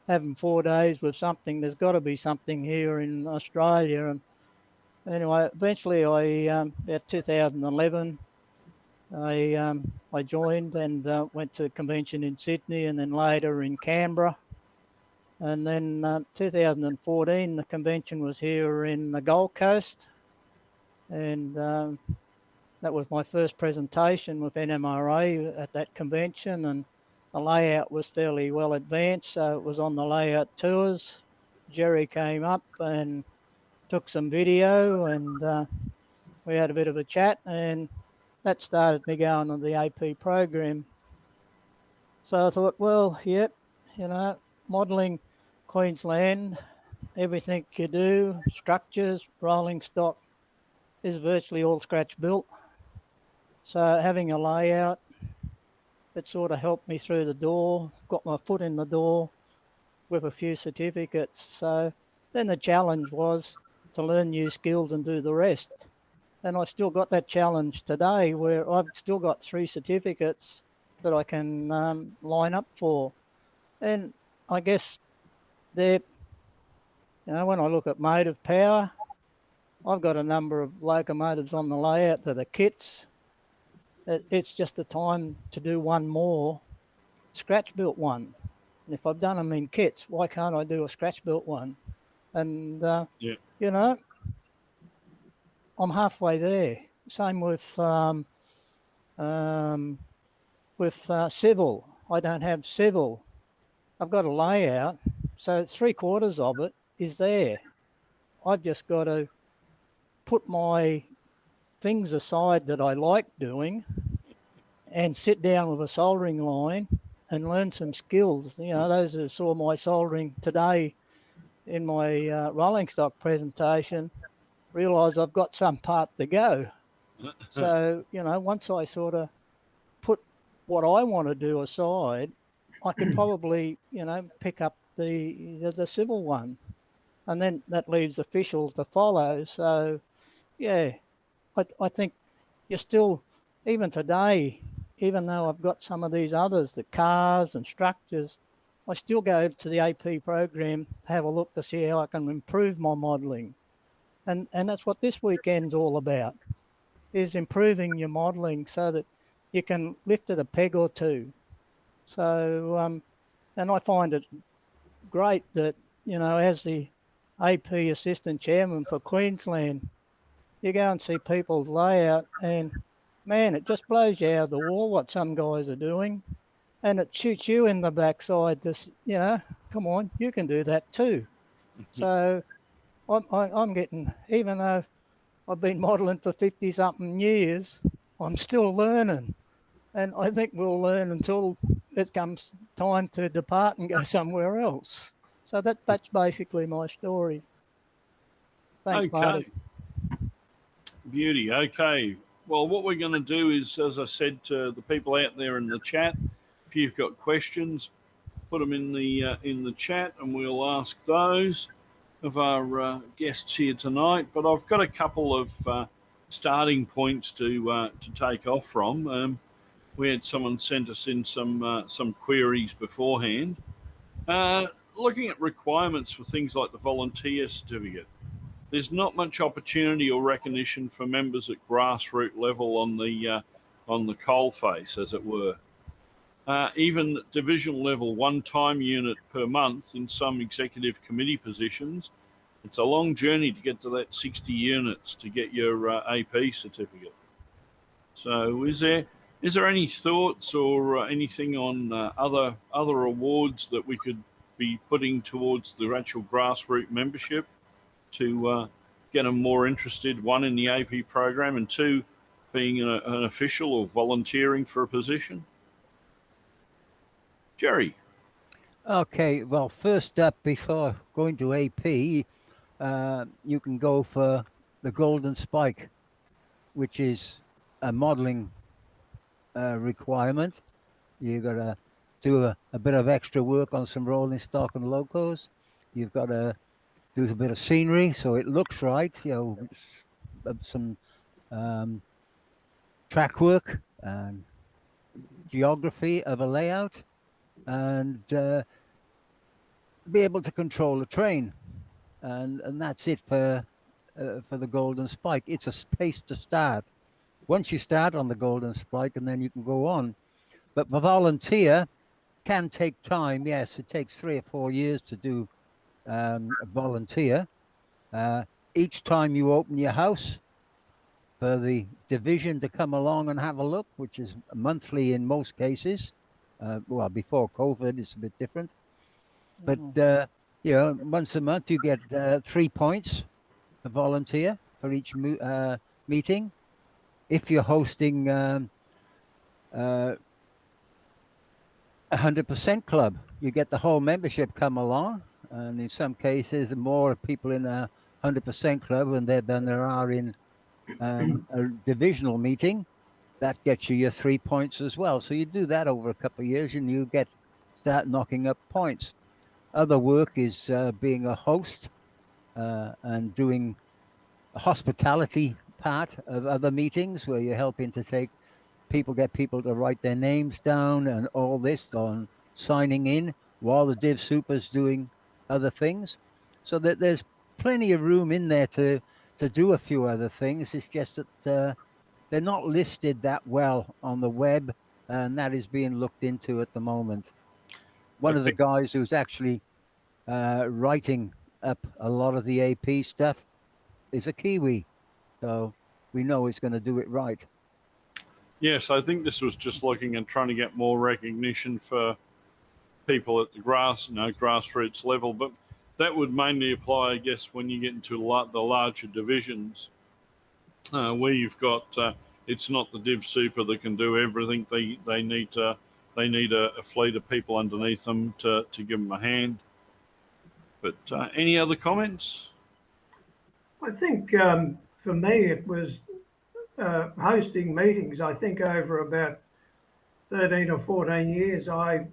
having 4 days with something, there's got to be something here in Australia. And anyway, eventually about 2011, I joined and went to a convention in Sydney and then later in Canberra. And then 2014, the convention was here in the Gold Coast. And that was my first presentation with NMRA at that convention. And the layout was fairly well advanced, so it was on the layout tours. Jerry came up and took some video, and we had a bit of a chat, and that started me going on the AP program. So I thought, well, yep, modelling Queensland, everything you do, structures, rolling stock, is virtually all scratch built. So having a layout, it sort of helped me through the door, got my foot in the door with a few certificates. So then the challenge was to learn new skills and do the rest. And I still got that challenge today where I've still got 3 certificates that I can line up for. And I guess they're, when I look at motive power, I've got a number of locomotives on the layout that are kits. It's just the time to do one more scratch built one. And if I've done them in kits, why can't I do a scratch built one? And, Yeah. I'm halfway there. Same with civil. I don't have civil. I've got a layout, so 3/4 of it is there. I've just got to put my things aside that I like doing and sit down with a soldering line and learn some skills. Those who saw my soldering today in my rolling stock presentation realise I've got some part to go. So, once I sort of put what I want to do aside, I could probably, pick up the civil one. And then that leaves officials to follow. So, yeah, I think you're still, even today, even though I've got some of these others, the cars and structures, I still go to the AP program, have a look to see how I can improve my modelling. And that's what this weekend's all about, is improving your modelling so that you can lift it a peg or two. So, and I find it great that, as the AP Assistant Chairman for Queensland, you go and see people's layout and, man, it just blows you out of the wall what some guys are doing. And it shoots you in the backside to, come on, you can do that too. So I'm getting, even though I've been modelling for 50-something years, I'm still learning. And I think we'll learn until it comes time to depart and go somewhere else. So that's basically my story. Thanks, Okay. Marty. Beauty. Okay. Well, what we're going to do is, as I said to the people out there in the chat, if you've got questions, put them in the chat, and we'll ask those of our guests here tonight. But I've got a couple of starting points to take off from. We had someone sent us in some queries beforehand, looking at requirements for things like the volunteer certificate. There's not much opportunity or recognition for members at grassroots level on the coalface, as it were. Even division level, one-time unit per month in some executive committee positions, it's a long journey to get to that 60 units to get your AP certificate. So, is there any thoughts or anything on other awards that we could be putting towards the actual grassroots membership to get them more interested, one, in the AP program, and two, being an official or volunteering for a position? Jerry. Okay, well, first up, before going to AP, you can go for the Golden Spike, which is a modelling requirement. You've got to do a bit of extra work on some rolling stock and locos. You've got to do a bit of scenery so it looks right, some track work and geography of a layout, and be able to control a train. And that's it for the Golden Spike. It's a place to start. Once you start on the Golden Spike, and then you can go on. But the volunteer can take time. Yes, it takes 3 or 4 years to do a volunteer. Each time you open your house for the division to come along and have a look, which is monthly in most cases. Well, before COVID, it's a bit different. But, once a month you get 3 points a volunteer for each meeting. If you're hosting 100% club, you get the whole membership come along and in some cases, more people in a 100% club than there are in a divisional meeting. That gets you your 3 points as well. So you do that over a couple of years, and you start knocking up points. Other work is being a host and doing a hospitality part of other meetings where you're helping to get people to write their names down and all this on signing in while the Div Super's doing other things. So that there's plenty of room in there to do a few other things. It's just that they're not listed that well on the web, and that is being looked into at the moment. One of the guys who's actually writing up a lot of the AP stuff is a Kiwi, so we know he's going to do it right. Yes, I think this was just looking and trying to get more recognition for people at the grassroots level, but that would mainly apply, I guess, when you get into the larger divisions, where you've got it's not the Div Super that can do everything. They need a fleet of people underneath them to give them a hand. But any other comments? I think for me it was hosting meetings. I think over about 13 or 14 years, I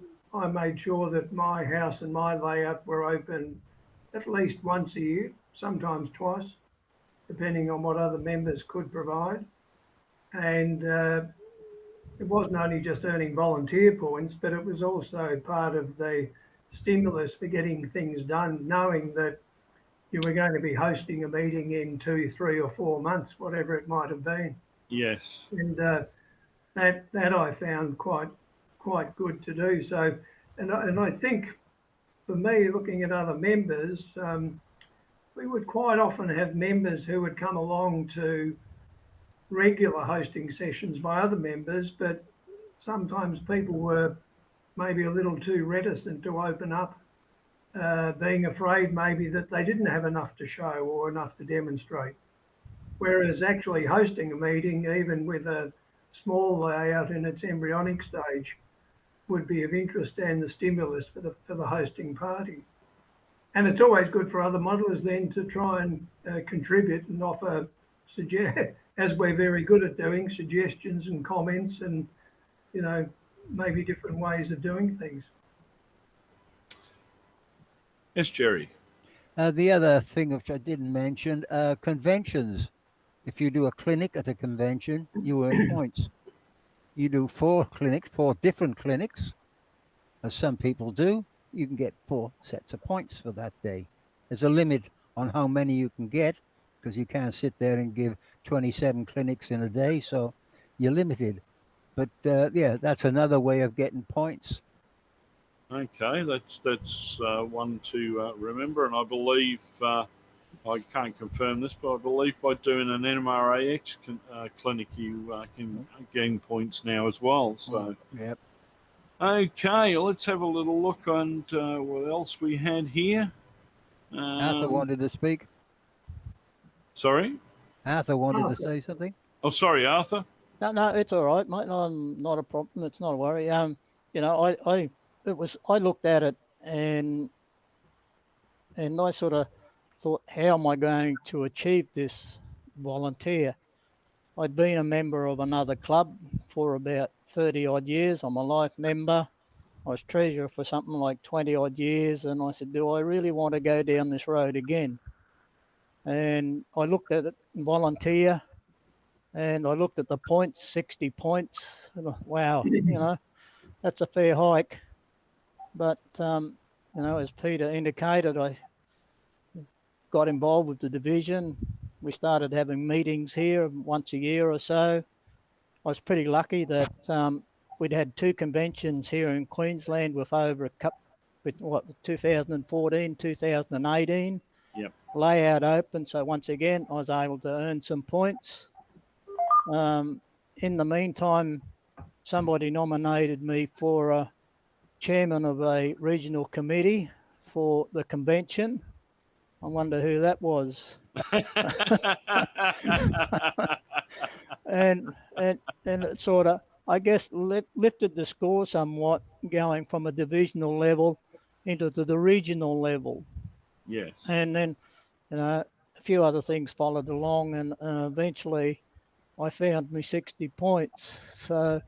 made sure that my house and my layout were open at least once a year, sometimes twice, depending on what other members could provide. And it wasn't only just earning volunteer points, but it was also part of the stimulus for getting things done, knowing that you were going to be hosting a meeting in 2, 3 or 4 months, whatever it might have been. Yes. And that I found quite good to do. So, and I think for me, looking at other members, we would quite often have members who would come along to regular hosting sessions by other members, but sometimes people were maybe a little too reticent to open up, being afraid maybe that they didn't have enough to show or enough to demonstrate. Whereas actually hosting a meeting, even with a small layout in its embryonic stage, would be of interest and the stimulus for the hosting party. And it's always good for other modelers then to try and contribute and offer, as we're very good at doing, suggestions and comments and, maybe different ways of doing things. Yes, Jerry. The other thing which I didn't mention, conventions. If you do a clinic at a convention, you earn points. You do 4 different clinics, as some people do, you can get 4 sets of points for that day. There's a limit on how many you can get because you can't sit there and give 27 clinics in a day, so you're limited. But that's another way of getting points. Okay, that's one to remember, and I believe I can't confirm this, but I believe by doing an NMRAx clinic, you can gain points now as well. So, yep. Okay, well, let's have a little look on what else we had here. Arthur wanted to speak. Sorry? Arthur wanted to say something. Oh, sorry, Arthur. No, it's all right, mate. Not a problem. It's not a worry. I looked at it and I sort of thought, how am I going to achieve this volunteer? I'd been a member of another club for about 30 odd years. I'm a life member. I was treasurer for something like 20 odd years. And I said, do I really want to go down this road again? And I looked at it, volunteer, and I looked at the points, 60 points. And wow, that's a fair hike. But, as Peter indicated, I got involved with the division. We started having meetings here once a year or so. I was pretty lucky that we'd had 2 conventions here in Queensland with over a couple, 2014, 2018. Yep. Layout open. So once again, I was able to earn some points. In the meantime, somebody nominated me for a chairman of a regional committee for the convention. I wonder who that was. and it sort of, I guess, lifted the score somewhat, going from a divisional level into the regional level. Yes. And then, a few other things followed along, and eventually I found me 60 points. So,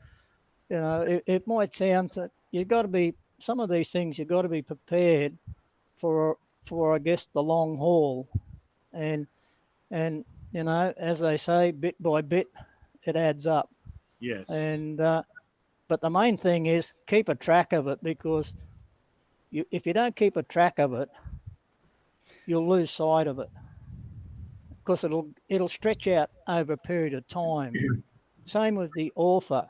it might sound that you've got to be, some of these things you've got to be prepared for, I guess, the long haul. And, as they say, bit by bit, it adds up. Yes. And, but the main thing is keep a track of it, because if you don't keep a track of it, you'll lose sight of it, because it'll stretch out over a period of time. Same with the author.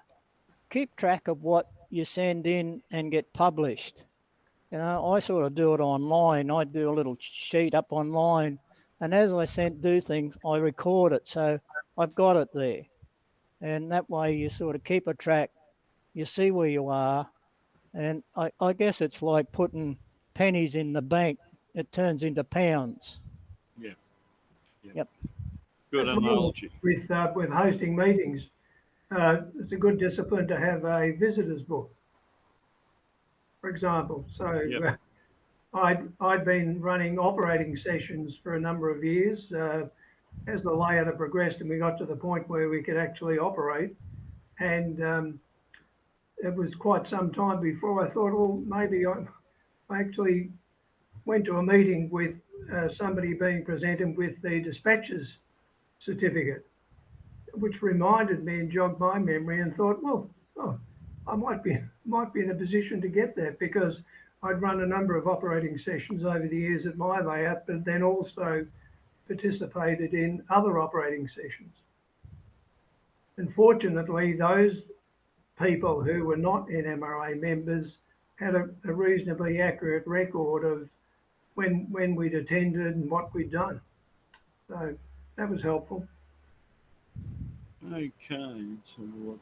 Keep track of what you send in and get published. I sort of do it online. I do a little sheet up online, and as I do things, I record it, so I've got it there. And that way you sort of keep a track, you see where you are, and I guess it's like putting pennies in the bank. It turns into pounds. Yeah. Yep. Good analogy. With hosting meetings, it's a good discipline to have a visitors book, for example. So Yep. I'd been running operating sessions for a number of years. As the layout had progressed and we got to the point where we could actually operate, and it was quite some time before I thought, well, maybe I actually went to a meeting with somebody being presented with the dispatcher's certificate, which reminded me and jogged my memory, and thought, well, I might be in a position to get that, because I'd run a number of operating sessions over the years at my layout, but then also participated in other operating sessions. Unfortunately, those people who were not NMRA members had a reasonably accurate record of when we'd attended and what we'd done. So that was helpful. Okay. So what?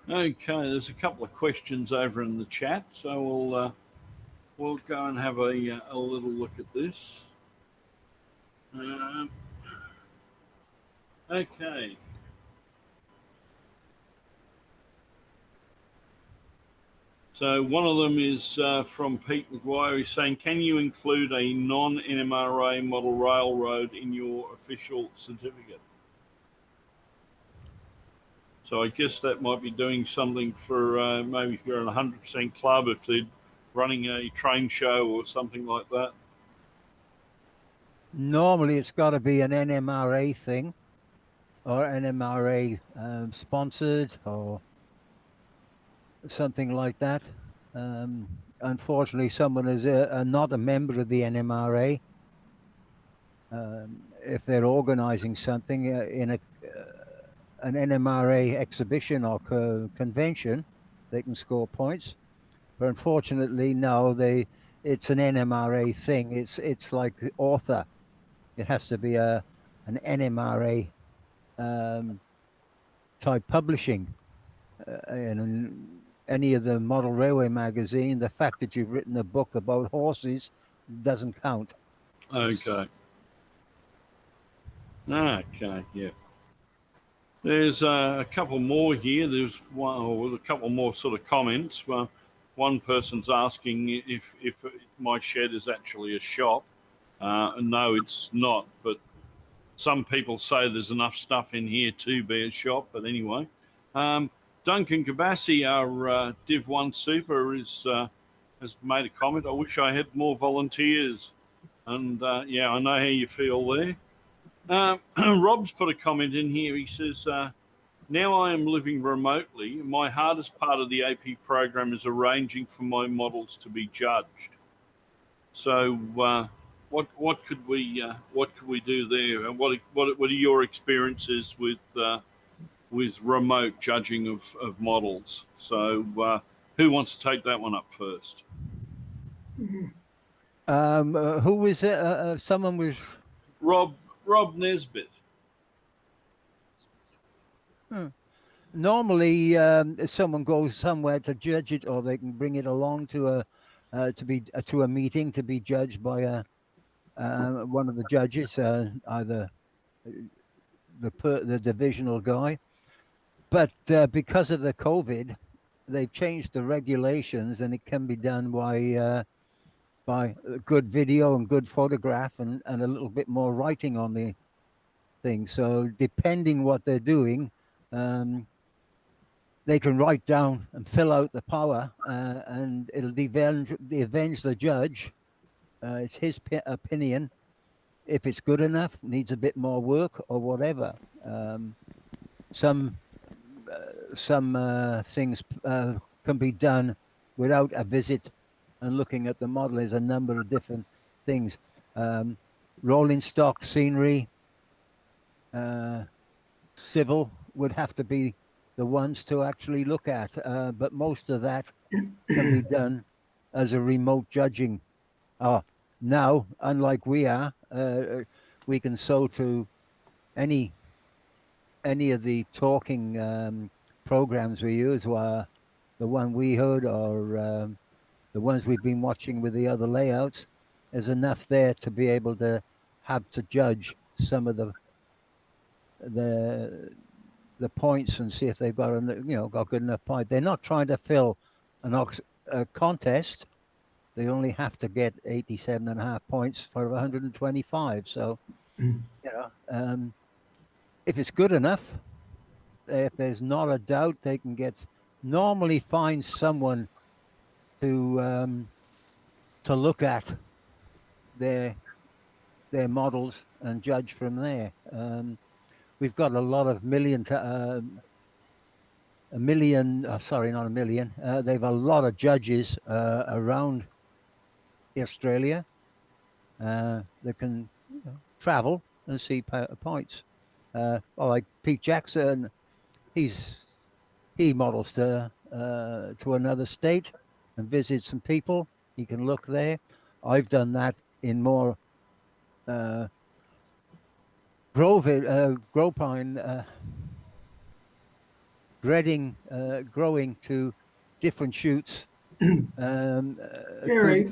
Okay. There's a couple of questions over in the chat, so we'll go and have a little look at this. Okay. So one of them is from Pete McGuire. He's saying, can you include a non-NMRA model railroad in your official certificate? So I guess that might be doing something for maybe if you're in a 100% club, if they're running a train show or something like that. Normally, it's got to be an NMRA thing, or NMRA sponsored, or something like that. Unfortunately, someone is not a member of the NMRA. If they're organizing something in an NMRA exhibition or convention, they can score points. But unfortunately, no, it's an NMRA thing. It's like the author. It has to be an NMRA type publishing. And any of the model railway magazine, the fact that you've written a book about horses doesn't count. Okay. Okay, yeah. There's a couple more here. There's a couple more sort of comments. Well, one person's asking if my shed is actually a shop. No, it's not, but some people say there's enough stuff in here to be a shop. But anyway, Duncan Cabassi, our Div 1 Super, has made a comment. I wish I had more volunteers. And yeah, I know how you feel there. Rob's put a comment in here. He says, now I am living remotely. My hardest part of the AP program is arranging for my models to be judged. So what could we do there? And what are your experiences with remote judging of models? So who wants to take that one up first? Who was it? Someone was Rob Nesbitt. Normally, if someone goes somewhere to judge it, or they can bring it along to a meeting to be judged by one of the judges, either the divisional guy. but because of the COVID, they've changed the regulations, and it can be done by a good video and good photograph and a little bit more writing on the thing. So depending what they're doing, they can write down and fill out the power, and it'll avenge the judge. It's his opinion. If it's good enough, needs a bit more work or whatever. Some things can be done without a visit and looking at the model. There's a number of different things. Rolling stock, scenery, civil would have to be the ones to actually look at. But most of that can be done as a remote judging. Now, unlike we are, we can show to any of the talking programs we use, the one we heard or the ones we've been watching with the other layouts. There's enough there to be able to have to judge some of the points and see if they've got got good enough point. They're not trying to fill a contest. They only have to get 87.5 points for 125. So, if it's good enough, if there's not a doubt, they can normally find someone to look at their models and judge from there. We've got a lot of they've a lot of judges around Australia that can travel and see points. Like Pete Jackson, he models to another state and visits some people. He can look there. I've done that in more Gropine growing to different shoots. Jerry.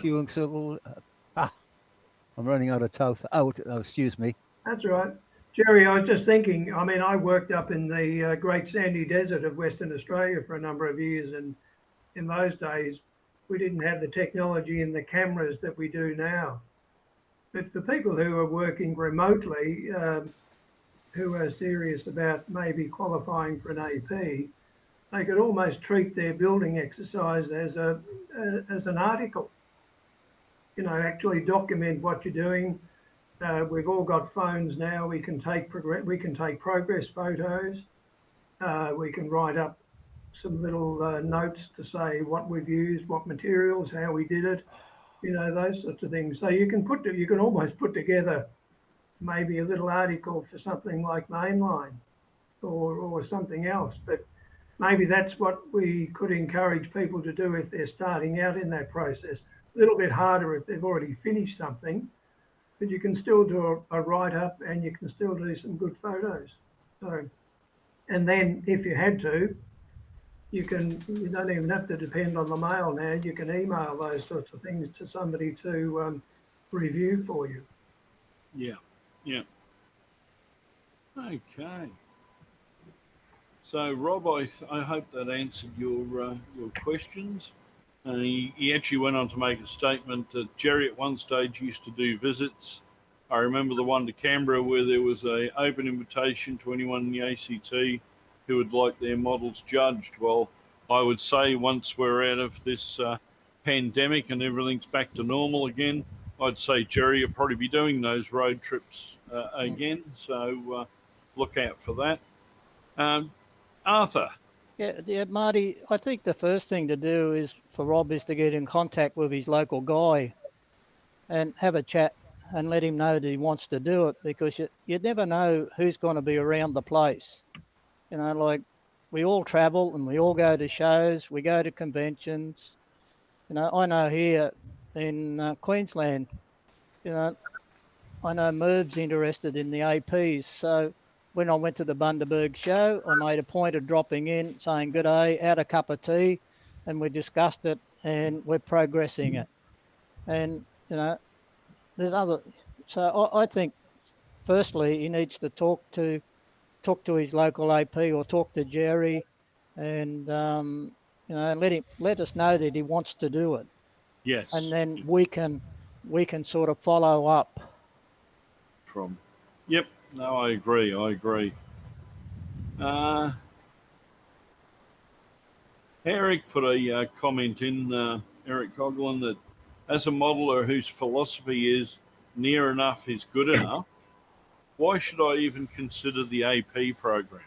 I'm running out of toast. Excuse me. That's right. Jerry, I was just thinking, I mean, I worked up in the Great Sandy Desert of Western Australia for a number of years, and in those days, we didn't have the technology and the cameras that we do now. But for people who are working remotely, who are serious about maybe qualifying for an AP, they could almost treat their building exercise as an article. Actually document what you're doing. We've all got phones now. We can take progress photos. We can write up some little notes to say what we've used, what materials, how we did it. Those sorts of things. So you can almost put together maybe a little article for something like Mainline or something else. But maybe that's what we could encourage people to do if they're starting out in that process. A little bit harder if they've already finished something, but you can still do a write-up and you can still do some good photos. So, and then if you had to, you don't even have to depend on the mail now. You can email those sorts of things to somebody to review for you. Yeah. Okay. So, Rob, I hope that answered your questions. He actually went on to make a statement that Jerry at one stage used to do visits. I remember the one to Canberra where there was an open invitation to anyone in the ACT who would like their models judged. Well, I would say once we're out of this pandemic and everything's back to normal again, I'd say Jerry, you'll probably be doing those road trips again. So look out for that. Arthur. Yeah, Marty, I think the first thing to do is for Rob is to get in contact with his local guy and have a chat and let him know that he wants to do it, because you never know who's going to be around the place. Like we all travel and we all go to shows, we go to conventions. I know here in Queensland, I know Merv's interested in the APs. So when I went to the Bundaberg show, I made a point of dropping in, saying good day, had a cup of tea, and we discussed it and we're progressing it. And, there's other. So I think, firstly, he needs to talk to talk to his local AP or talk to Jerry, and let us know that he wants to do it, Yes. and then we can sort of follow up. From. Yep. No, I agree. I agree. Eric put a comment in, Eric Coughlin, that as a modeler whose philosophy is near enough is good enough, why should I even consider the AP program?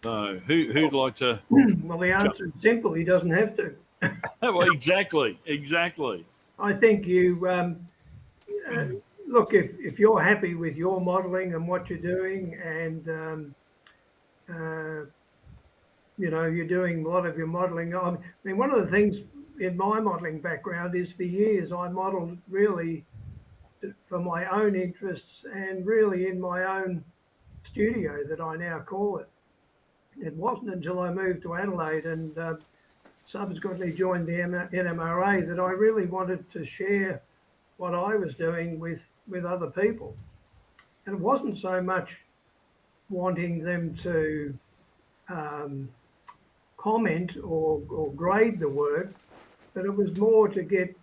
So, who'd like to? Well, the answer is simple. He doesn't have to. Well, exactly. I think you look, if you're happy with your modelling and what you're doing, and you're doing a lot of your modelling. I mean, one of the things in my modelling background is for years I modelled really for my own interests and really in my own studio that I now call it. It wasn't until I moved to Adelaide and subsequently joined the NMRA that I really wanted to share what I was doing with other people. And it wasn't so much wanting them to comment or grade the work, but it was more to get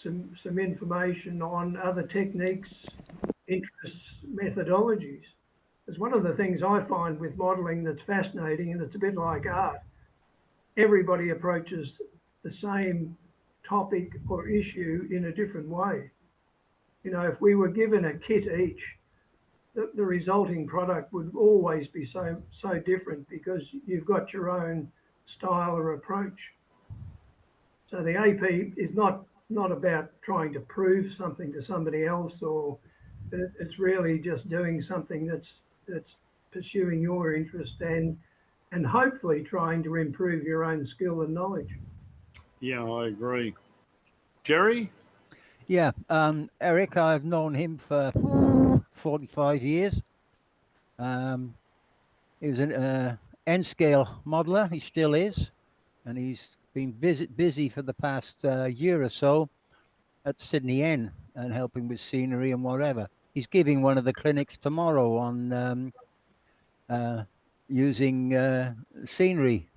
some information on other techniques, interests, methodologies. It's one of the things I find with modelling that's fascinating, and it's a bit like art. Everybody approaches the same topic or issue in a different way. If we were given a kit each, the resulting product would always be so different because you've got your own style or approach. So the AP is not about trying to prove something to somebody else, or it's really just doing something that's pursuing your interest and hopefully trying to improve your own skill and knowledge. Yeah, I agree. Jerry? Yeah, Eric, I've known him for 45 years. He was an N-scale modeler. He still is. And he's been busy for the past year or so at Sydney N and helping with scenery and whatever. He's giving one of the clinics tomorrow on using scenery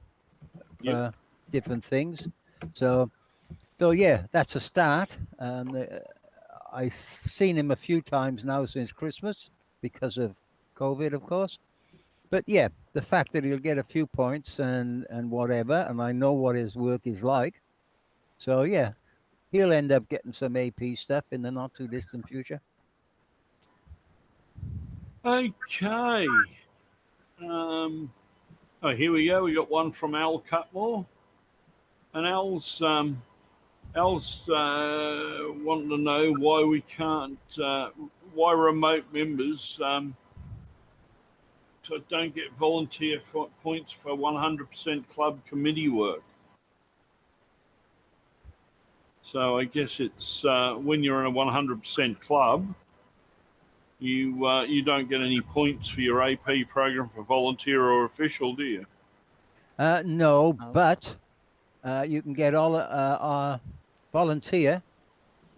for different things. So yeah, that's a start. I've seen him a few times now since Christmas because of COVID, of course. But yeah, the fact that he'll get a few points and whatever, and I know what his work is like. So yeah, he'll end up getting some AP stuff in the not too distant future. Okay. Here we go. We got one from Al Cutmore, and Al's wanting to know why we can't, why remote members don't get volunteer points for 100% club committee work. So I guess it's when you're in a 100% club, you don't get any points for your AP program for volunteer or official, do you? No, but you can get all volunteer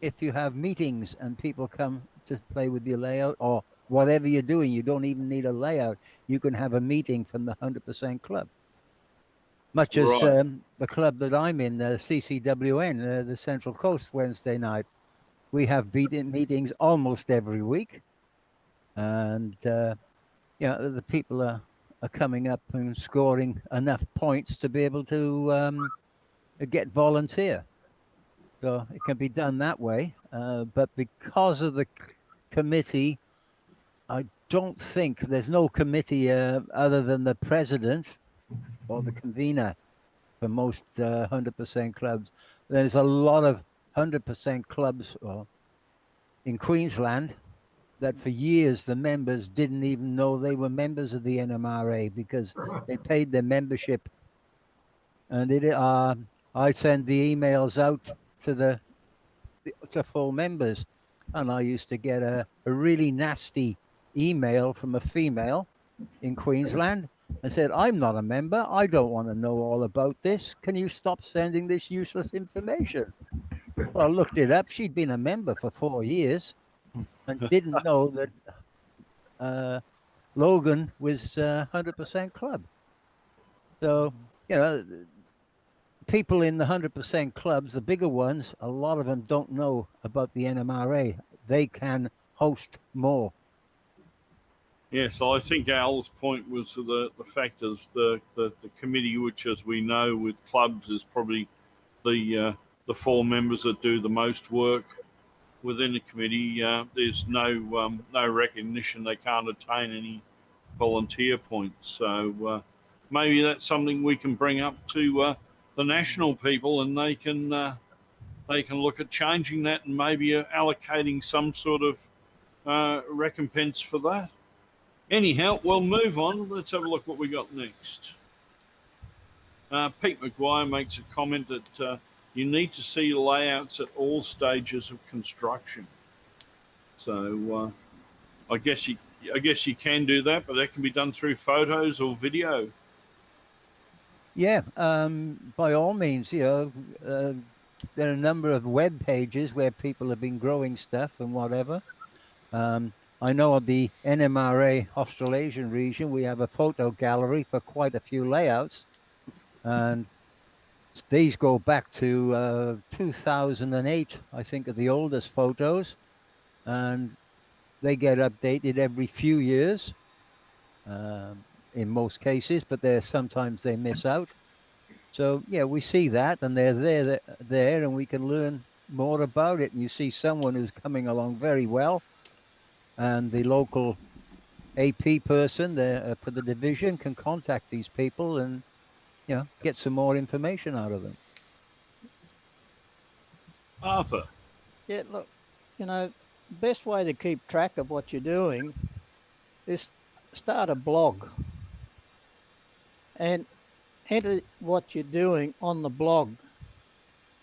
if you have meetings and people come to play with your layout or whatever you're doing. You don't even need a layout. You can have a meeting from the 100% club. Much as the club that I'm in, the CCWN, the Central Coast, Wednesday night. We have meetings almost every week. And, the people are coming up and scoring enough points to be able to get volunteer. So it can be done that way. But because of the committee, I don't think there's no committee other than the president or the convener for most 100% clubs. There's a lot of 100% clubs in Queensland that for years the members didn't even know they were members of the NMRA because they paid their membership. And I send the emails out to full members, and I used to get a really nasty email from a female in Queensland and said, "I'm not a member. I don't want to know all about this. Can you stop sending this useless information?" Well, I looked it up. She'd been a member for 4 years and didn't know that Logan was 100% club. So, people in the 100% clubs, the bigger ones, a lot of them don't know about the NMRA. They can host more. Yes, I think Al's point was the fact is the committee, which, as we know, with clubs, is probably the 4 members that do the most work within the committee. There's no recognition; they can't attain any volunteer points. So maybe that's something we can bring up to the national people, and they can look at changing that and maybe allocating some sort of recompense for that. Anyhow, we'll move on. Let's have a look what we got next. Pete McGuire makes a comment that you need to see layouts at all stages of construction. So I guess you can do that, but that can be done through photos or video. Yeah, by all means, there are a number of web pages where people have been growing stuff and whatever. I know of the NMRA Australasian region, we have a photo gallery for quite a few layouts, and these go back to 2008, I think, are the oldest photos, and they get updated every few years, in most cases, but sometimes they miss out. So yeah, we see that, and they're there, and we can learn more about it. And you see someone who's coming along very well, and the local AP person there for the division can contact these people and get some more information out of them. Arthur. Yeah, look, best way to keep track of what you're doing is start a blog and enter what you're doing on the blog.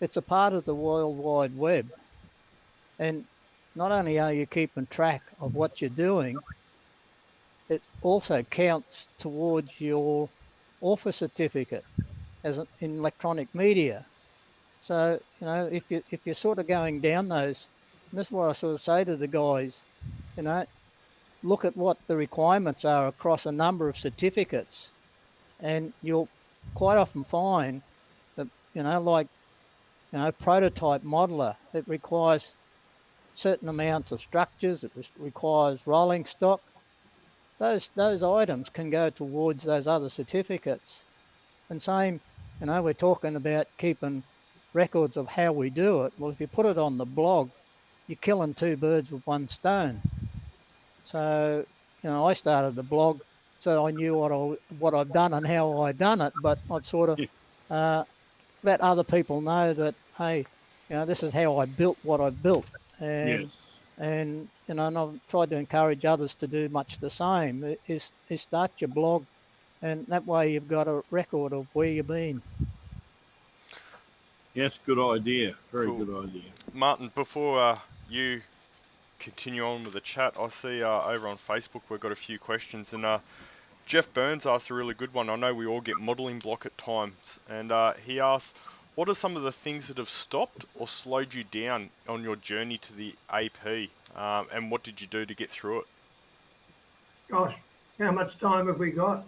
It's a part of the World Wide Web. And not only are you keeping track of what you're doing, it also counts towards your author certificate in electronic media. So, if you're sort of going down those, and this is what I sort of say to the guys, look at what the requirements are across a number of certificates, and you'll quite often find that, prototype modeler, it requires certain amounts of structures, it requires rolling stock. Those items can go towards those other certificates. And same, we're talking about keeping records of how we do it. Well, if you put it on the blog, you're killing 2 birds with 1 stone. So, I started the blog so I knew what I've done and how I done it, but I've sort of let other people know that, hey, this is how I built what I built. And, and I've tried to encourage others to do much the same, is start your blog, and that way you've got a record of where you've been. Yes, good idea. Very Cool. good idea. Martin, before you continue on with the chat, I see over on Facebook we've got a few questions, and Jeff Burns asked a really good one. I know we all get modelling block at times, and he asked, what are some of the things that have stopped or slowed you down on your journey to the AP, and what did you do to get through it? Gosh, how much time have we got?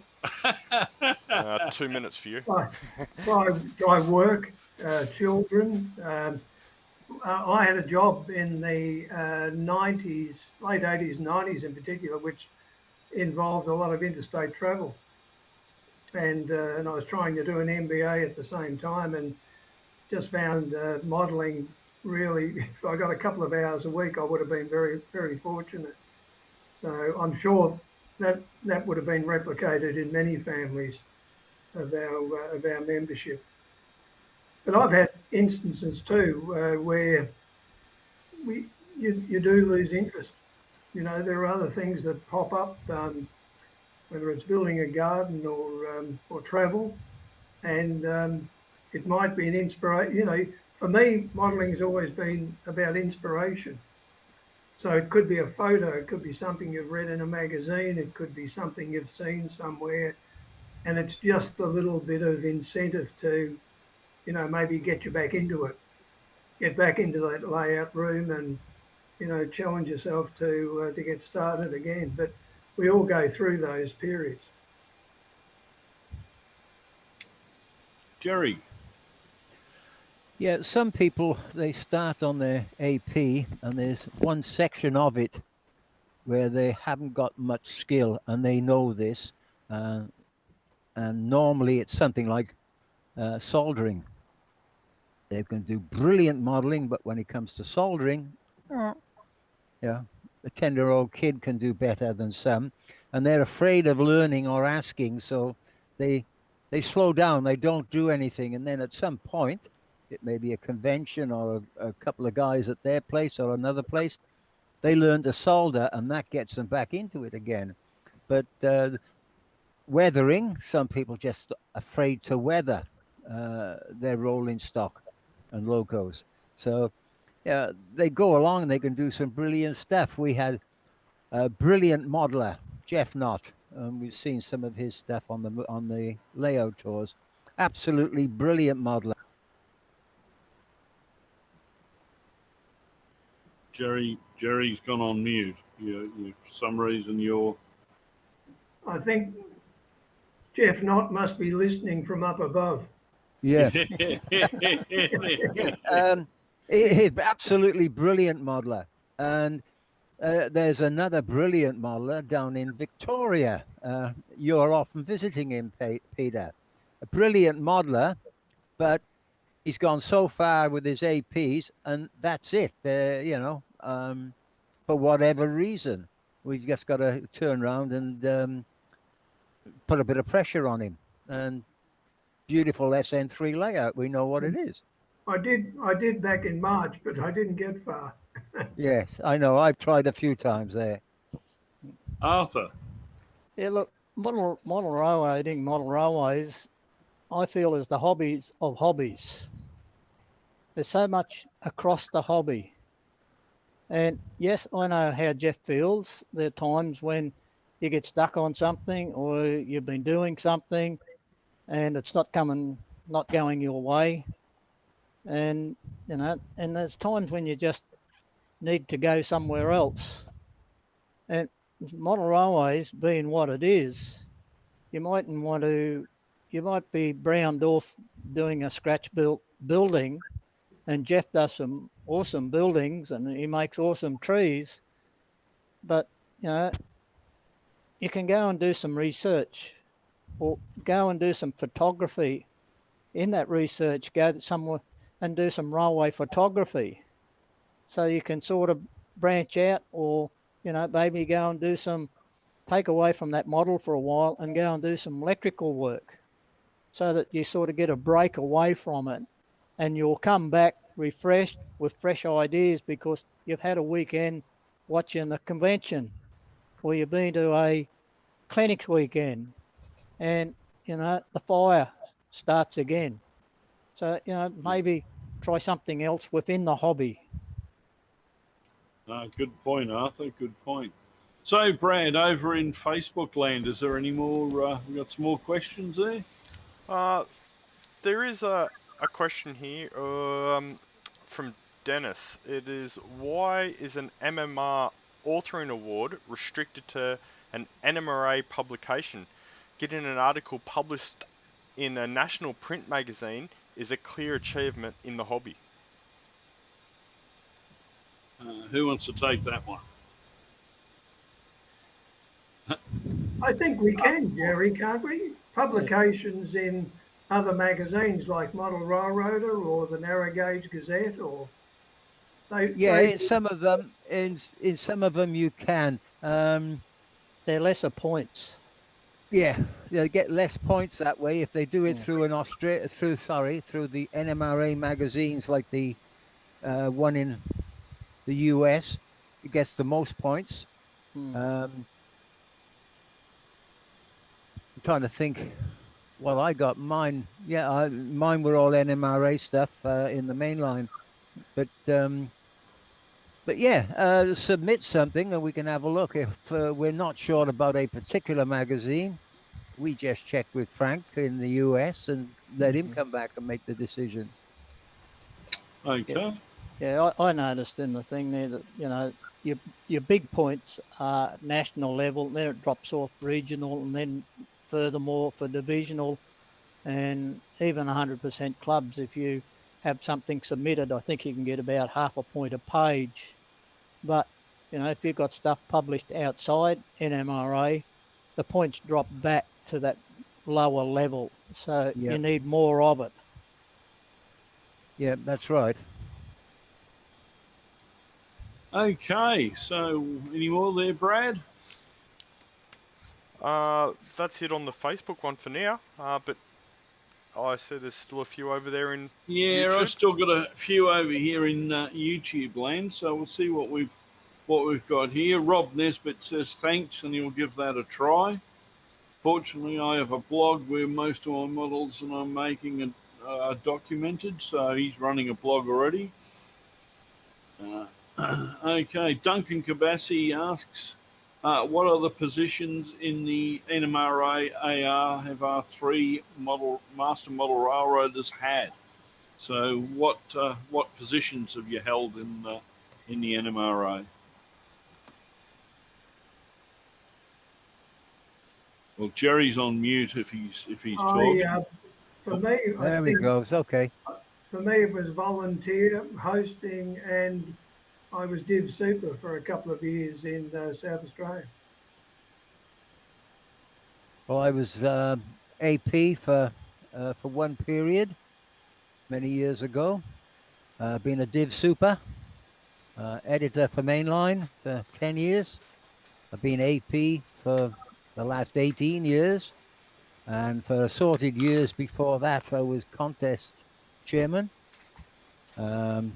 2 minutes for you. Try work, children. I had a job in the 90s, late 80s, 90s in particular, which involved a lot of interstate travel. And I was trying to do an MBA at the same time, and just found modelling really, if I got a couple of hours a week, I would have been very, very fortunate. So I'm sure that would have been replicated in many families of our membership. But I've had instances too where you do lose interest. There are other things that pop up, whether it's building a garden or travel, and it might be an inspiration. For me, modelling has always been about inspiration. So it could be a photo, it could be something you've read in a magazine, it could be something you've seen somewhere, and it's just a little bit of incentive to, maybe get you back into it, get back into that layout room, and challenge yourself to get started again. But we all go through those periods. Jerry. Yeah, some people, they start on their AP and there's one section of it where they haven't got much skill and they know this. And normally it's something like soldering. They can do brilliant modeling, but when it comes to soldering, yeah, a 10-year-old kid can do better than some. And they're afraid of learning or asking, so they slow down, they don't do anything. And then at some point, it may be a convention or a couple of guys at their place or another place, they learn to solder and that gets them back into it again. But weathering, some people just afraid to weather their rolling stock and locos. So yeah, they go along and they can do some brilliant stuff. We had a brilliant modeler, Jeff Knott. We've seen some of his stuff on the layout tours. Absolutely brilliant modeler. Jerry's gone on mute. You for some reason you're. I think Jeff Knott must be listening from up above. Yeah. He's absolutely brilliant modeler. And there's another brilliant modeler down in Victoria. You're often visiting him, Peter. A brilliant modeler, but he's gone so far with his APs, and that's it. For whatever reason, we've just got to turn around and put a bit of pressure on him. And beautiful SN3 layout. We know what it is. I did back in March, but I didn't get far. Yes, I know. I've tried a few times there. Arthur. Yeah, look, model railroading, model railways, I feel is the hobbies of hobbies. There's so much across the hobby. And yes, I know how Jeff feels. There are times when you get stuck on something or you've been doing something and it's not going your way. And, and there's times when you just need to go somewhere else. And model railways being what it is, you might be browned off doing a scratch built building, and Jeff does some awesome buildings and he makes awesome trees, but you can go and do some research or go and do some photography. In that research, go somewhere and do some railway photography, so you can sort of branch out, or maybe go and take away from that model for a while and go and do some electrical work, so that you sort of get a break away from it, and you'll come back refreshed with fresh ideas because you've had a weekend watching a convention, or you've been to a clinics weekend, and the fire starts again. So maybe try something else within the hobby. Good point, Arthur. Good point. So, Brad, over in Facebook land, is there any more? We got some more questions there. There is a question here from Dennis. It is, why is an MMR authoring award restricted to an NMRA publication? Getting an article published in a national print magazine is a clear achievement in the hobby. Who wants to take that one? I think we can, Jerry, can't we? Publications in other magazines like Model Railroader or the Narrow Gauge Gazette, or in some of them, in some of them you can. They're lesser points. Yeah, they get less points that way if they do it through through the NMRA magazines, like the one in the US. It gets the most points. I'm trying to think. Well, I got mine. Yeah, mine were all NMRA stuff in the main line, but yeah, submit something and we can have a look. If we're not sure about a particular magazine, we just check with Frank in the US and let him come back and make the decision. Okay. Yeah, I noticed in the thing there that, you know, your big points are national level, then it drops off regional, and then furthermore for divisional, and even 100% clubs. If you have something submitted, I think you can get about half a point a page. But, you know, if you've got stuff published outside NMRA, the points drop back to that lower level. So Yeah. you need more of it. Yeah, that's right. Okay, so any more there, Brad? That's it on the Facebook one for now. But I see there's still a few over there in Yeah, YouTube. I've still got a few over here in YouTube land, so we'll see what we've got here. Rob Nesbitt says thanks, and he'll give that a try. Fortunately, I have a blog where most of my models that I'm making are documented, so he's running a blog already. Okay, Duncan Cabassi asks, what other positions in the NMRA AR have our three master model railroaders had? So, what positions have you held in the NMRA? Well, Jerry's on mute if he's talking. For me, I There we think go. It's okay. for me it was volunteer hosting, and I was Div Super for a couple of years in South Australia. Well, I was AP for one period many years ago. Been a Div Super, editor for Mainline for 10 years. I've been AP for the last 18 years. And for assorted years before that, I was contest chairman. I've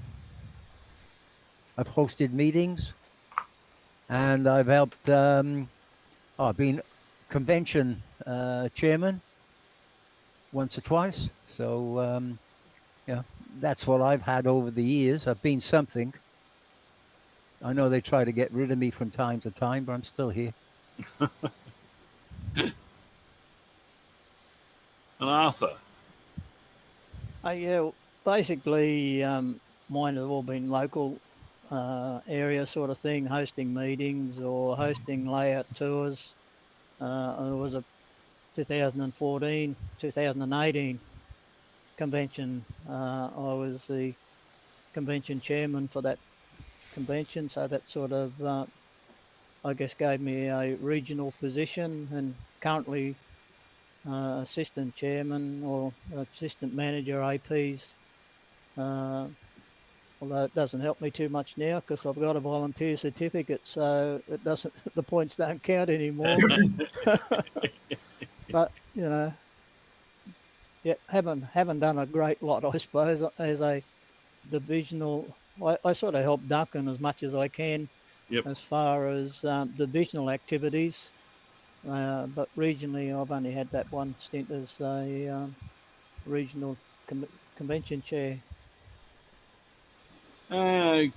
hosted meetings, and I've helped. I've been convention chairman once or twice. So yeah, that's what I've had over the years. I've been something. I know they try to get rid of me from time to time, but I'm still here. And Arthur. Yeah, basically, mine have all been local area sort of thing, hosting meetings or hosting layout tours. It was a 2014, 2018 convention. I was the convention chairman for that convention, so that sort of, I guess, gave me a regional position, and currently assistant chairman or assistant manager APs. Although it doesn't help me too much now because I've got a volunteer certificate, so it doesn't. The points don't count anymore. But you know, yeah, haven't done a great lot, I suppose, as a divisional. I sort of help Duncan as much as I can, Yep. as far as divisional activities. But regionally, I've only had that one stint as a regional convention chair. Okay.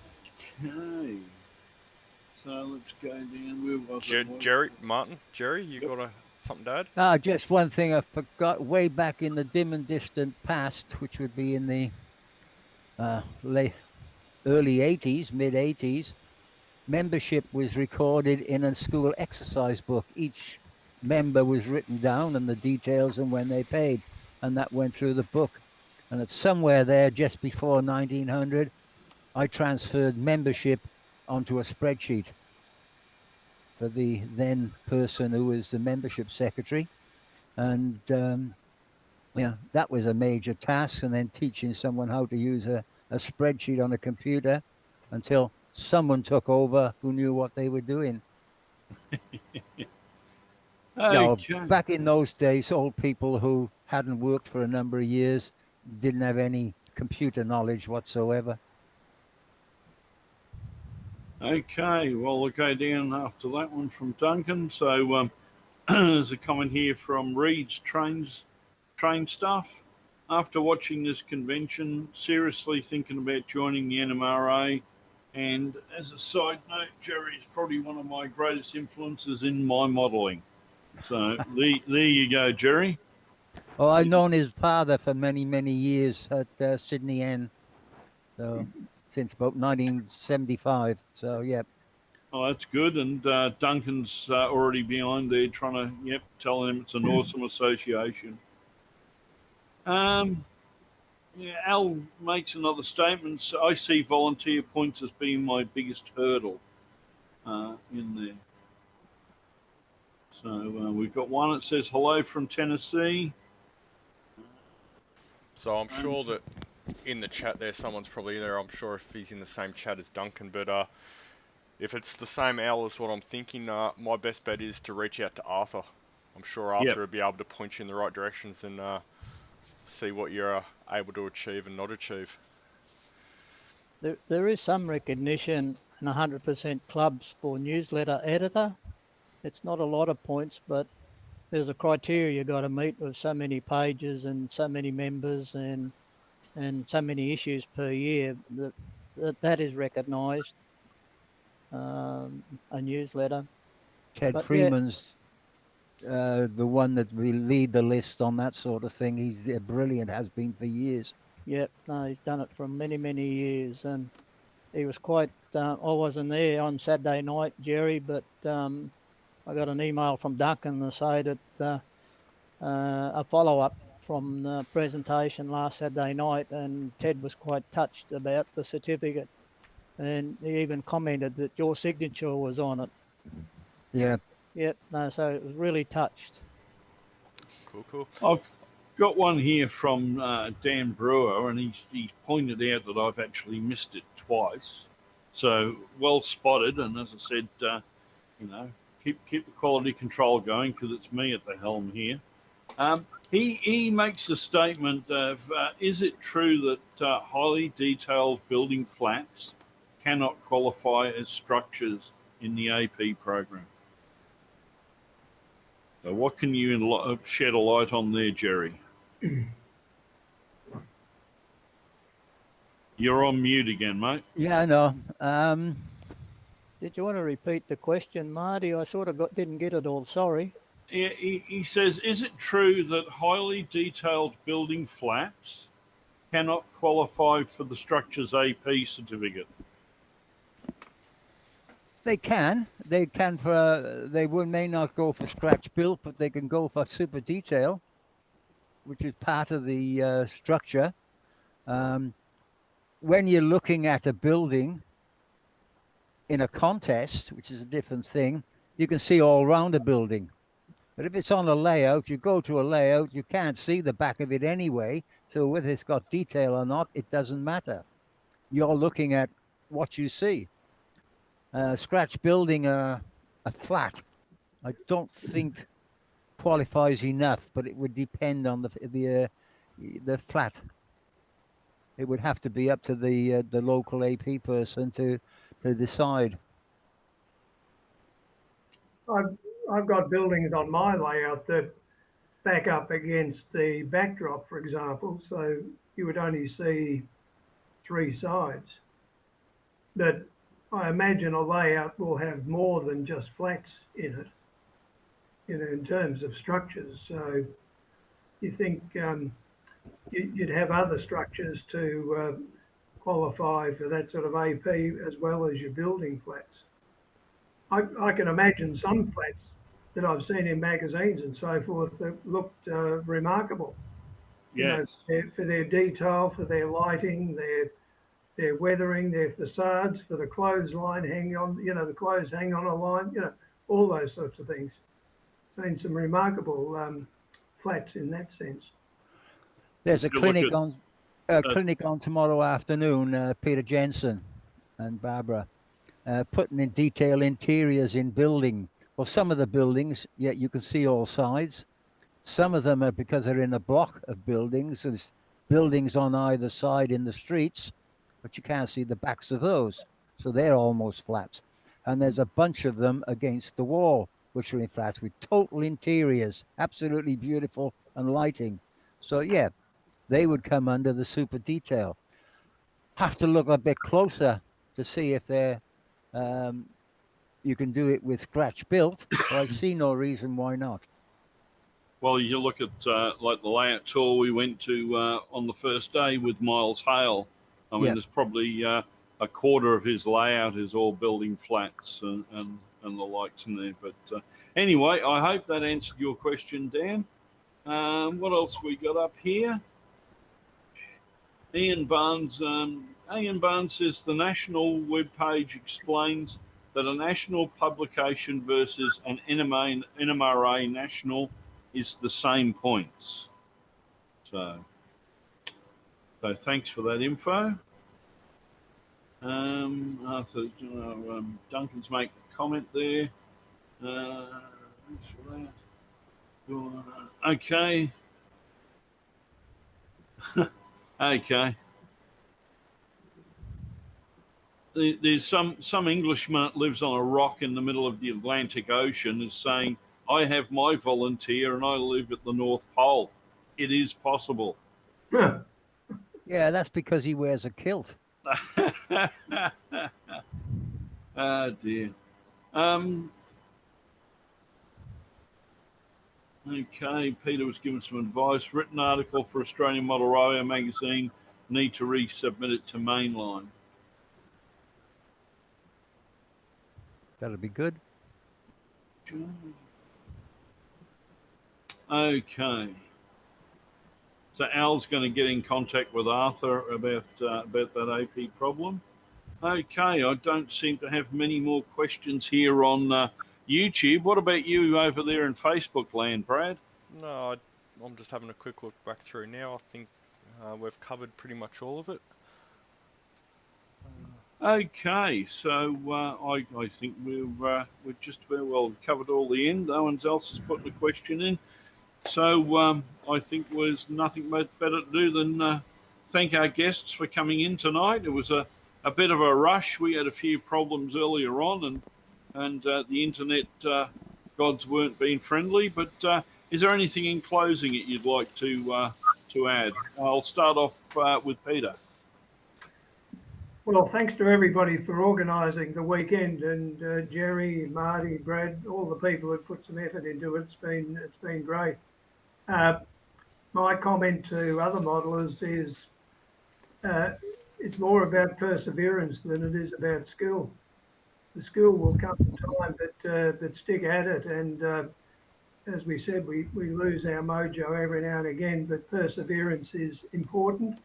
So let's go down. Where was it? Jerry, Martin, Jerry, you got something to add? Just one thing I forgot way back in the dim and distant past, which would be in the early 80s, mid 80s, membership was recorded in a school exercise book. Each member was written down and the details and when they paid, and that went through the book. And it's somewhere there just before 1900, I transferred membership onto a spreadsheet for the then person who was the membership secretary. And yeah, that was a major task. And then teaching someone how to use a spreadsheet on a computer until someone took over who knew what they were doing. Okay. Back in those days, old people who hadn't worked for a number of years didn't have any computer knowledge whatsoever. Okay, well, we'll go down after that one from Duncan. So there's a comment here from Reed's train staff. After watching this convention, seriously thinking about joining the NMRA. And as a side note, Jerry is probably one of my greatest influences in my modelling. So there you go, Jerry. Oh, I've known his father for many, many years at Sydney N. So since about 1975. So yeah. Oh, that's good. And Duncan's already behind there trying to, telling him it's an awesome association. Yeah, Al makes another statement. So I see volunteer points as being my biggest hurdle in there. So we've got one that says hello from Tennessee. So I'm sure that in the chat there, someone's probably there. I'm sure if he's in the same chat as Duncan, but if it's the same owl as what I'm thinking, my best bet is to reach out to Arthur. I'm sure Arthur Yep. will be able to point you in the right directions and see what you're able to achieve and not achieve. There is some recognition in 100% clubs for newsletter editor. It's not a lot of points, but there's a criteria you got to meet with so many pages and so many members and so many issues per year that is recognised. A newsletter. Ted But Freeman's the one that will lead the list on that sort of thing. He's brilliant, has been for years. Yep, no, he's done it for many, many years, and he was quite. I wasn't there on Saturday night, Jerry, but I got an email from Duncan to say that a follow-up from the presentation last Saturday night, and Ted was quite touched about the certificate, and he even commented that your signature was on it. Yeah. Yep, no, so it was really touched. Cool. I've got one here from Dan Brewer, and he's pointed out that I've actually missed it twice. So well spotted, and as I said, keep the quality control going because it's me at the helm here. He makes a statement of, is it true that highly detailed building flats cannot qualify as structures in the AP program? So what can you shed a light on there, Jerry? You're on mute again, mate. Yeah, I know. Did you want to repeat the question, Marty? I sort of didn't get it all. Sorry. He says, is it true that highly detailed building flats cannot qualify for the Structures AP certificate? They can. They can for. They may not go for scratch built, but they can go for super detail, which is part of the structure. When you're looking at a building in a contest, which is a different thing, you can see all around a building. But if it's on a layout, you go to a layout, you can't see the back of it anyway. So whether it's got detail or not, it doesn't matter. You're looking at what you see. Scratch building a flat, I don't think qualifies enough, but it would depend on the flat. It would have to be up to the local AP person to decide. I've got buildings on my layout that back up against the backdrop, for example, so you would only see three sides. But I imagine a layout will have more than just flats in it, in terms of structures. So you think you'd have other structures to qualify for that sort of AP as well as your building flats. I can imagine some flats that I've seen in magazines and so forth that looked remarkable. Yes. For their detail, for their lighting, their weathering, their facades, for the clothesline hanging on, the clothes hang on a line, all those sorts of things. Seen some remarkable flats in that sense. There's a clinic on tomorrow afternoon. Peter Jensen and Barbara putting in detail interiors in building. Well, some of the buildings, you can see all sides. Some of them are because they're in a block of buildings. There's buildings on either side in the streets, but you can't see the backs of those. So they're almost flats. And there's a bunch of them against the wall, which are in flats with total interiors, absolutely beautiful, and lighting. So yeah, they would come under the super detail. Have to look a bit closer to see if they're you can do it with scratch built, but I see no reason why not. Well, you look at like the layout tour we went to on the first day with Miles Hale I mean, Yeah. there's probably a quarter of his layout is all building flats and the likes in there. But anyway, I hope that answered your question, Dan. What else we got up here? Ian Barnes says the national webpage explains that a national publication versus an NMRA national is the same points. So thanks for that info. Arthur, Duncan's making a comment there. Thanks for that. Okay. Okay. There's some Englishman that lives on a rock in the middle of the Atlantic Ocean is saying, I have my volunteer and I live at the North Pole. It is possible. Yeah, that's because he wears a kilt. Ah, dear. Okay, Peter was given some advice. Written article for Australian Model Railway magazine. Need to resubmit it to Mainline. That'll be good. Okay. So Al's going to get in contact with Arthur about that AP problem. Okay, I don't seem to have many more questions here on YouTube. What about you over there in Facebook land, Brad? No, I'm just having a quick look back through now. I think we've covered pretty much all of it. Okay, so I think we're just very well covered all the end. No one else has put a question in. So I think there's nothing better to do than thank our guests for coming in tonight. It was a bit of a rush. We had a few problems earlier on, and the internet gods weren't being friendly. But is there anything in closing that you'd like to add? I'll start off with Peter. Well, thanks to everybody for organising the weekend, and Jerry, Marty, Brad, all the people that put some effort into it. It's been great. My comment to other modelers is it's more about perseverance than it is about skill. The skill will come in time, but stick at it. And as we said, we lose our mojo every now and again, but perseverance is important.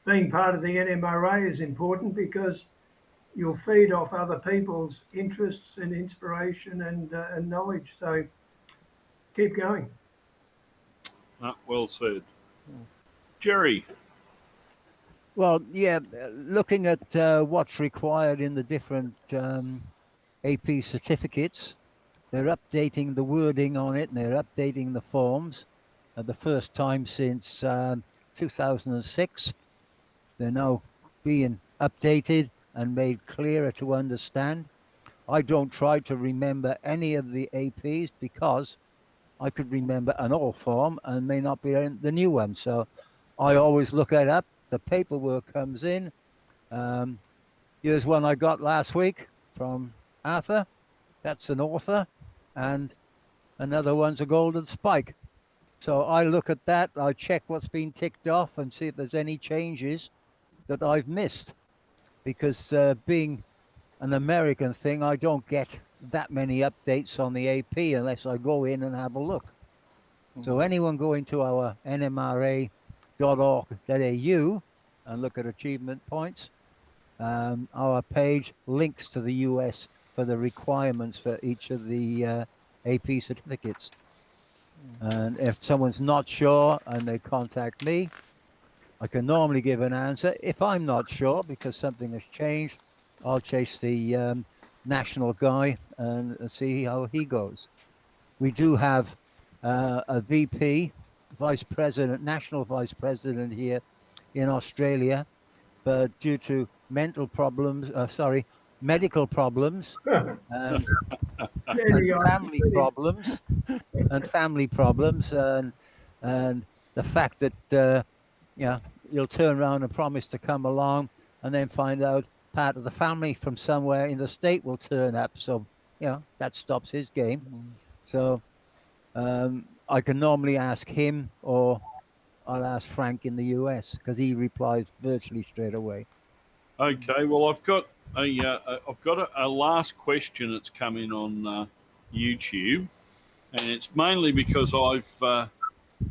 Being part of the NMRA is important because you'll feed off other people's interests and inspiration and knowledge. So keep going. Well said. Jerry. Well, yeah, looking at what's required in the different AP certificates, they're updating the wording on it and they're updating the forms. The first time since 2006. They're now being updated and made clearer to understand. I don't try to remember any of the APs because I could remember an old form and may not be in the new one. So I always look it up. The paperwork comes in. Here's one I got last week from Arthur. That's an author. And another one's a golden spike. So I look at that. I check what's been ticked off and see if there's any changes that I've missed, because being an American thing, I don't get that many updates on the AP unless I go in and have a look. So anyone go into our nmra.org.au and look at achievement points. Our page links to the US for the requirements for each of the AP certificates. And if someone's not sure and they contact me, I can normally give an answer. If I'm not sure because something has changed, I'll chase the national guy and see how he goes. We do have a VP, vice president, national vice president here in Australia, but due to medical problems, and family problems, and the fact that you'll turn around and promise to come along and then find out part of the family from somewhere in the state will turn up. So, that stops his game. So I can normally ask him, or I'll ask Frank in the US because he replies virtually straight away. Okay, well, I've got a last question that's come in on YouTube, and it's mainly because I've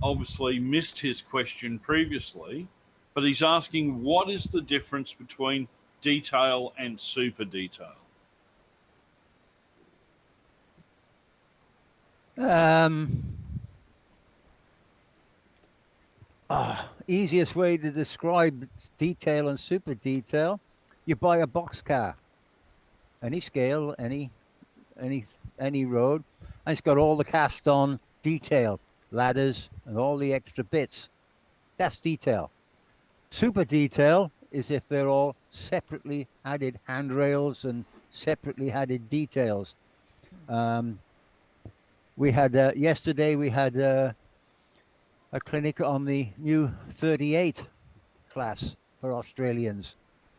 obviously missed his question previously, but he's asking what is the difference between detail and super detail? Easiest way to describe detail and super detail: you buy a box car, any scale, any road, and it's got all the cast on detail, ladders and all the extra bits. That's detail. Super detail is if they're all separately added handrails and separately added details. We had yesterday we had a clinic on the new 38 class for Australians.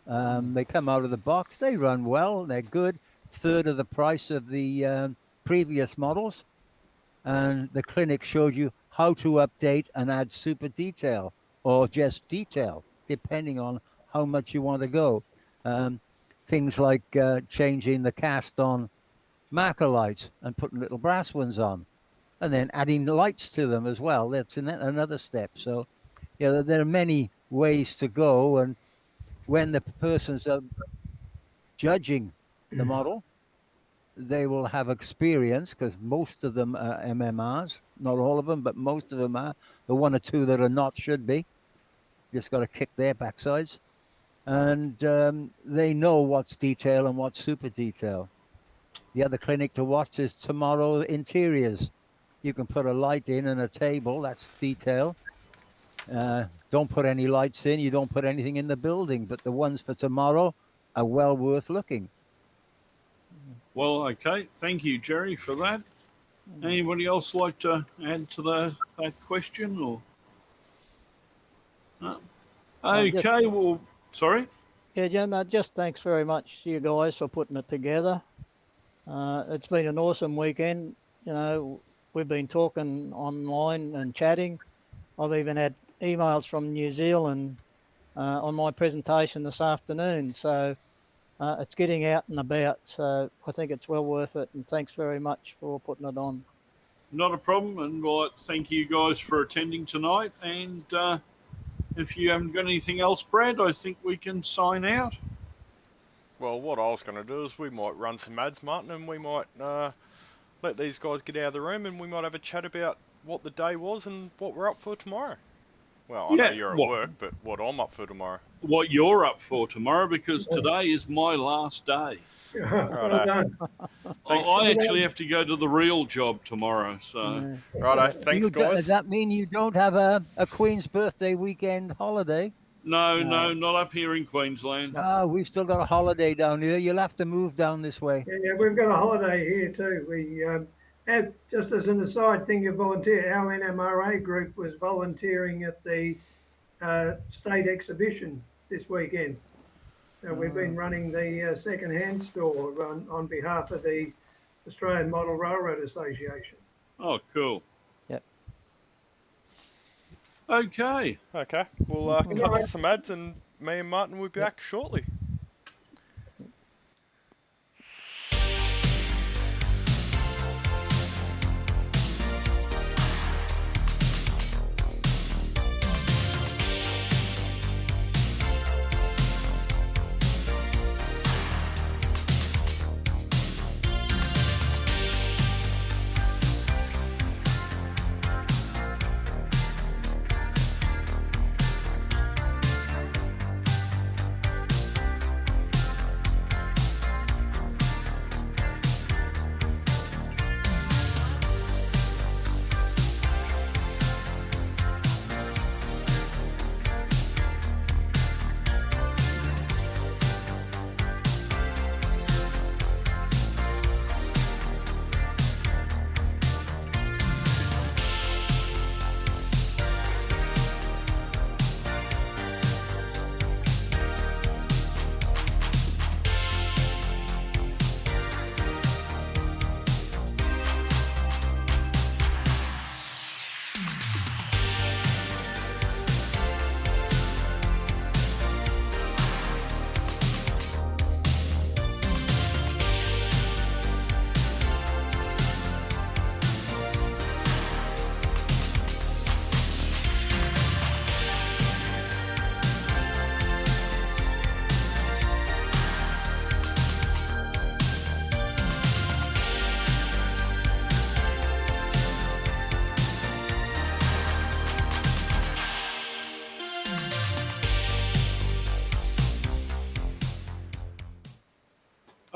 They come out of the box, they run well, they're good, third of the price of the previous models. And the clinic showed you how to update and add super detail or just detail, depending on how much you want to go. Things like changing the cast on marker lights and putting little brass ones on, and then adding the lights to them as well. That's another step. So, yeah, there are many ways to go. And when the person's judging the model, they will have experience, because most of them are MMRs, not all of them, but most of them are. The one or two that are not should be. Just got to kick their backsides. And they know what's detail and what's super detail. The other clinic to watch is tomorrow interiors. You can put a light in and a table, that's detail. Don't put any lights in, you don't put anything in the building, but the ones for tomorrow are well worth looking. Well, okay. Thank you, Jerry, for that. Anybody else like to add to that question? Or no? Okay, well, sorry? Yeah, Jen, just thanks very much to you guys for putting it together. It's been an awesome weekend. You know, we've been talking online and chatting. I've even had emails from New Zealand on my presentation this afternoon. So it's getting out and about. So I think it's well worth it. And thanks very much for putting it on. Not a problem. And well, thank you guys for attending tonight. And if you haven't got anything else, Brad, I think we can sign out. Well, what I was going to do is we might run some ads, Martin, and we might let these guys get out of the room, and we might have a chat about what the day was and what we're up for tomorrow. Well, I know you're at work, but what I'm up for tomorrow. What you're up for tomorrow, because today is my last day. Righto. I actually have to go to the real job tomorrow. So, Righto. Thanks, guys. Does that mean you don't have a Queen's birthday weekend holiday? No, not up here in Queensland. No, we've still got a holiday down here. You'll have to move down this way. Yeah, we've got a holiday here too. We have, just as an aside thing, you volunteer. Our NMRA group was volunteering at the state exhibition this weekend. So we've been running the second-hand store on behalf of the Australian Model Railroad Association. Oh, cool. Yep. Okay. Okay, we'll cut some ads, and me and Martin will be back shortly.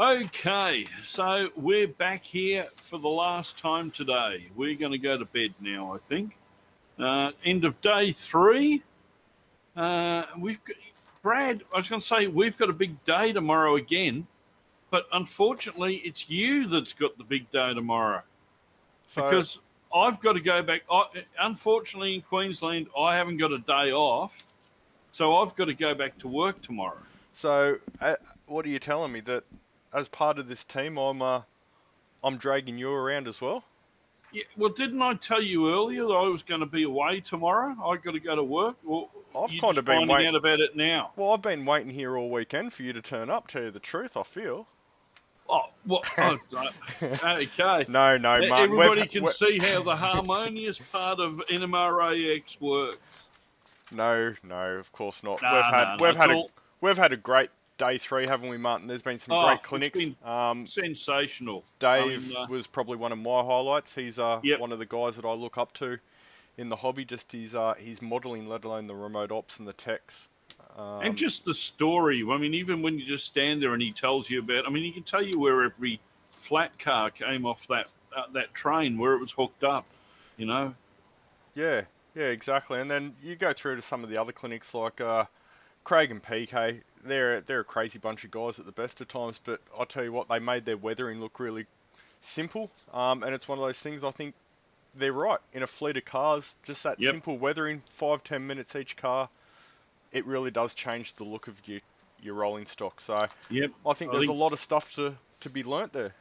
Okay, so we're back here for the last time today. We're going to go to bed now, I think. End of day 3. We've got, Brad, I was going to say, we've got a big day tomorrow again, but unfortunately, it's you that's got the big day tomorrow. So, Because I've got to go back. Unfortunately, in Queensland, I haven't got a day off, so I've got to go back to work tomorrow. so what are you telling me, that as part of this team, I'm dragging you around as well? Yeah, well, didn't I tell you earlier that I was going to be away tomorrow? I got to go to work. Or I've you're kind just of been finding out about it now? Well, I've been waiting here all weekend for you to turn up. Tell you the truth, I feel. Oh, well, okay. No, Martin. Everybody can see how the harmonious part of NMRAx works. No, of course not. No, We've had a great day 3, haven't we, Martin? There's been some great clinics. It's been sensational. Dave was probably one of my highlights. He's Yep. one of the guys that I look up to in the hobby. Just his modelling, let alone the remote ops and the techs. And just the story. I mean, even when you just stand there and he tells you about, I mean, he can tell you where every flat car came off that train, where it was hooked up, you know? Yeah, exactly. And then you go through to some of the other clinics like Craig and PK. They're a crazy bunch of guys at the best of times, but I'll tell you what, they made their weathering look really simple. And it's one of those things, I think they're right. In a fleet of cars, just that simple weathering, 5-10 minutes each car, it really does change the look of your rolling stock. So I think there's a lot of stuff to be learnt there.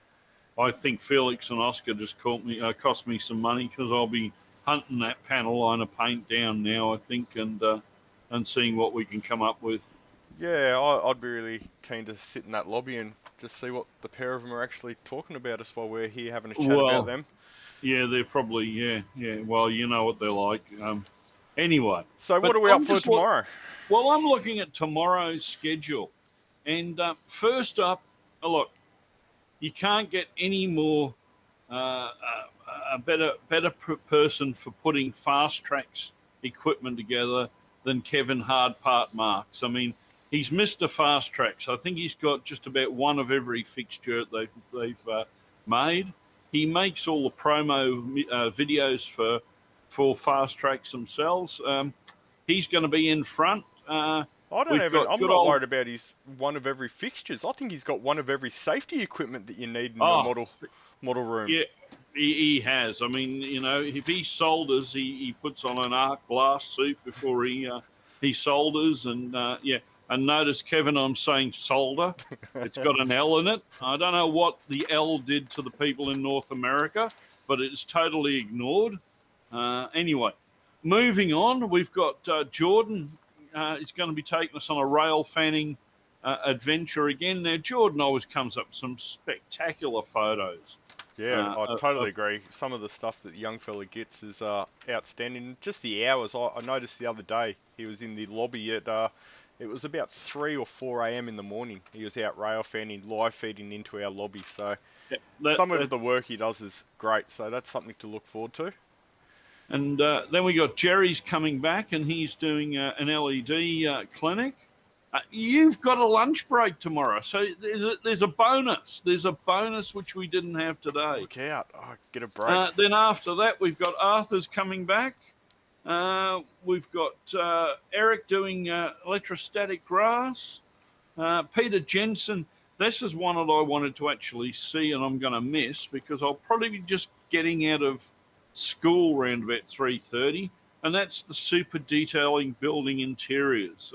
I think Felix and Oscar just cost me some money, because I'll be hunting that panel line of paint down now, I think, and seeing what we can come up with. Yeah, I'd be really keen to sit in that lobby and just see what the pair of them are actually talking about us while we're here having a chat about them. Yeah, they're probably, yeah. Well, you know what they're like. Anyway. So what are we up for tomorrow? Well, I'm looking at tomorrow's schedule. And first up, look, you can't get any more a better person for putting Fast Track's equipment together than Kevin Hardpart Marks. I mean, he's Mr. Fast Tracks. I think he's got just about one of every fixture they've made. He makes all the promo videos for Fast Tracks themselves. He's going to be in front. I'm not worried about his one of every fixtures. I think he's got one of every safety equipment that you need in the model room. Yeah, he has. I mean, you know, if he solders, he puts on an arc blast suit before he solders, and And notice, Kevin, I'm saying solder. It's got an L in it. I don't know what the L did to the people in North America, but it's totally ignored. Anyway, moving on, we've got Jordan. He's going to be taking us on a rail fanning adventure again. Now, Jordan always comes up with some spectacular photos. Yeah, I totally agree. Some of the stuff that the young fella gets is outstanding. Just the hours. I noticed the other day he was in the lobby at, it was about 3 or 4 a.m. in the morning. He was out rail fanning, live feeding into our lobby. So some of the work he does is great. So that's something to look forward to. And then we got Jerry's coming back, and he's doing an LED clinic. You've got a lunch break tomorrow, so there's a bonus. There's a bonus which we didn't have today. Look out. Oh, get a break. Then after that, we've got Arthur's coming back. We've got Eric doing electrostatic grass. Peter Jensen. This is one that I wanted to actually see, and I'm going to miss because I'll probably be just getting out of school around about 3:30, and that's the super detailing building interiors.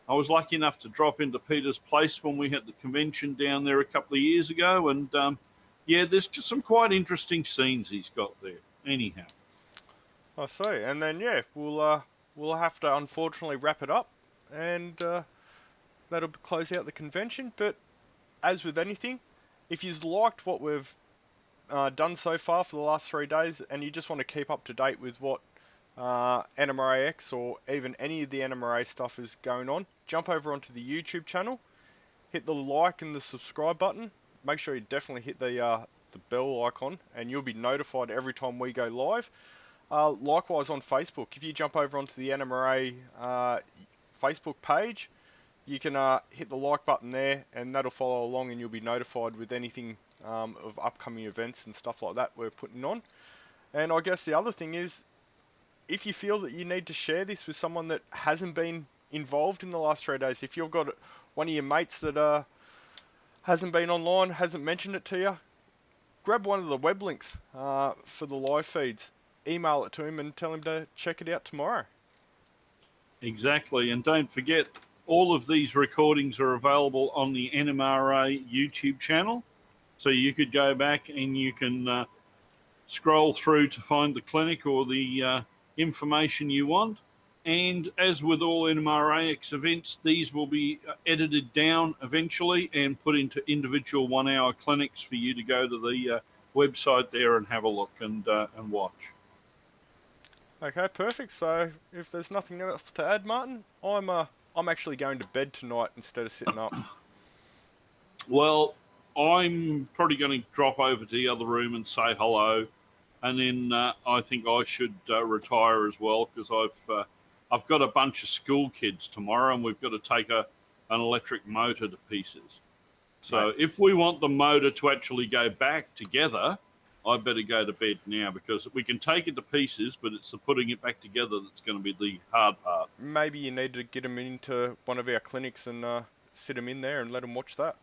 I was lucky enough to drop into Peter's place when we had the convention down there a couple of years ago, and there's just some quite interesting scenes he's got there. Anyhow, I see, and then we'll have to unfortunately wrap it up, and that'll close out the convention. But as with anything, if you've liked what we've done so far for the last 3 days, and you just want to keep up to date with what NMRAx or even any of the NMRA stuff is going on, jump over onto the YouTube channel, hit the like and the subscribe button. Make sure you definitely hit the bell icon, and you'll be notified every time we go live. Likewise on Facebook, if you jump over onto the NMRA Facebook page, you can hit the like button there, and that'll follow along, and you'll be notified with anything of upcoming events and stuff like that we're putting on. And I guess the other thing is, if you feel that you need to share this with someone that hasn't been involved in the last 3 days, if you've got one of your mates that hasn't been online, hasn't mentioned it to you, grab one of the web links for the live feeds, email it to him, and tell him to check it out tomorrow. Exactly. And don't forget, all of these recordings are available on the NMRA YouTube channel. So you could go back and you can scroll through to find the clinic or the information you want. And as with all NMRAx events, these will be edited down eventually and put into individual 1 hour clinics for you to go to the website there and have a look and watch. Okay, perfect. So if there's nothing else to add, Martin, I'm actually going to bed tonight instead of sitting up. Well, I'm probably going to drop over to the other room and say hello, and then I think I should retire as well, because I've got a bunch of school kids tomorrow, and we've got to take an electric motor to pieces. So Right. if we want the motor to actually go back together, I better go to bed now, because we can take it to pieces, but it's the putting it back together that's going to be the hard part. Maybe you need to get them into one of our clinics and sit them in there and let them watch that.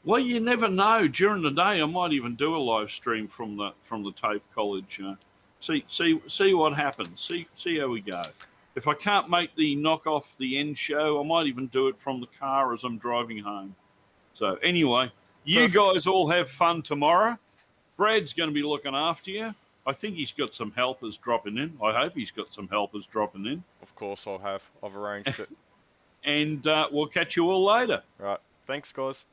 Well, you never know. During the day, I might even do a live stream from the TAFE college. See what happens. See how we go. If I can't make the knock off the end show, I might even do it from the car as I'm driving home. So anyway, you Perfect. guys all have fun tomorrow. Brad's going to be looking after you. I think he's got some helpers dropping in. I hope he's got some helpers dropping in. Of course I'll have. I've arranged it. And we'll catch you all later. Right. Thanks, guys.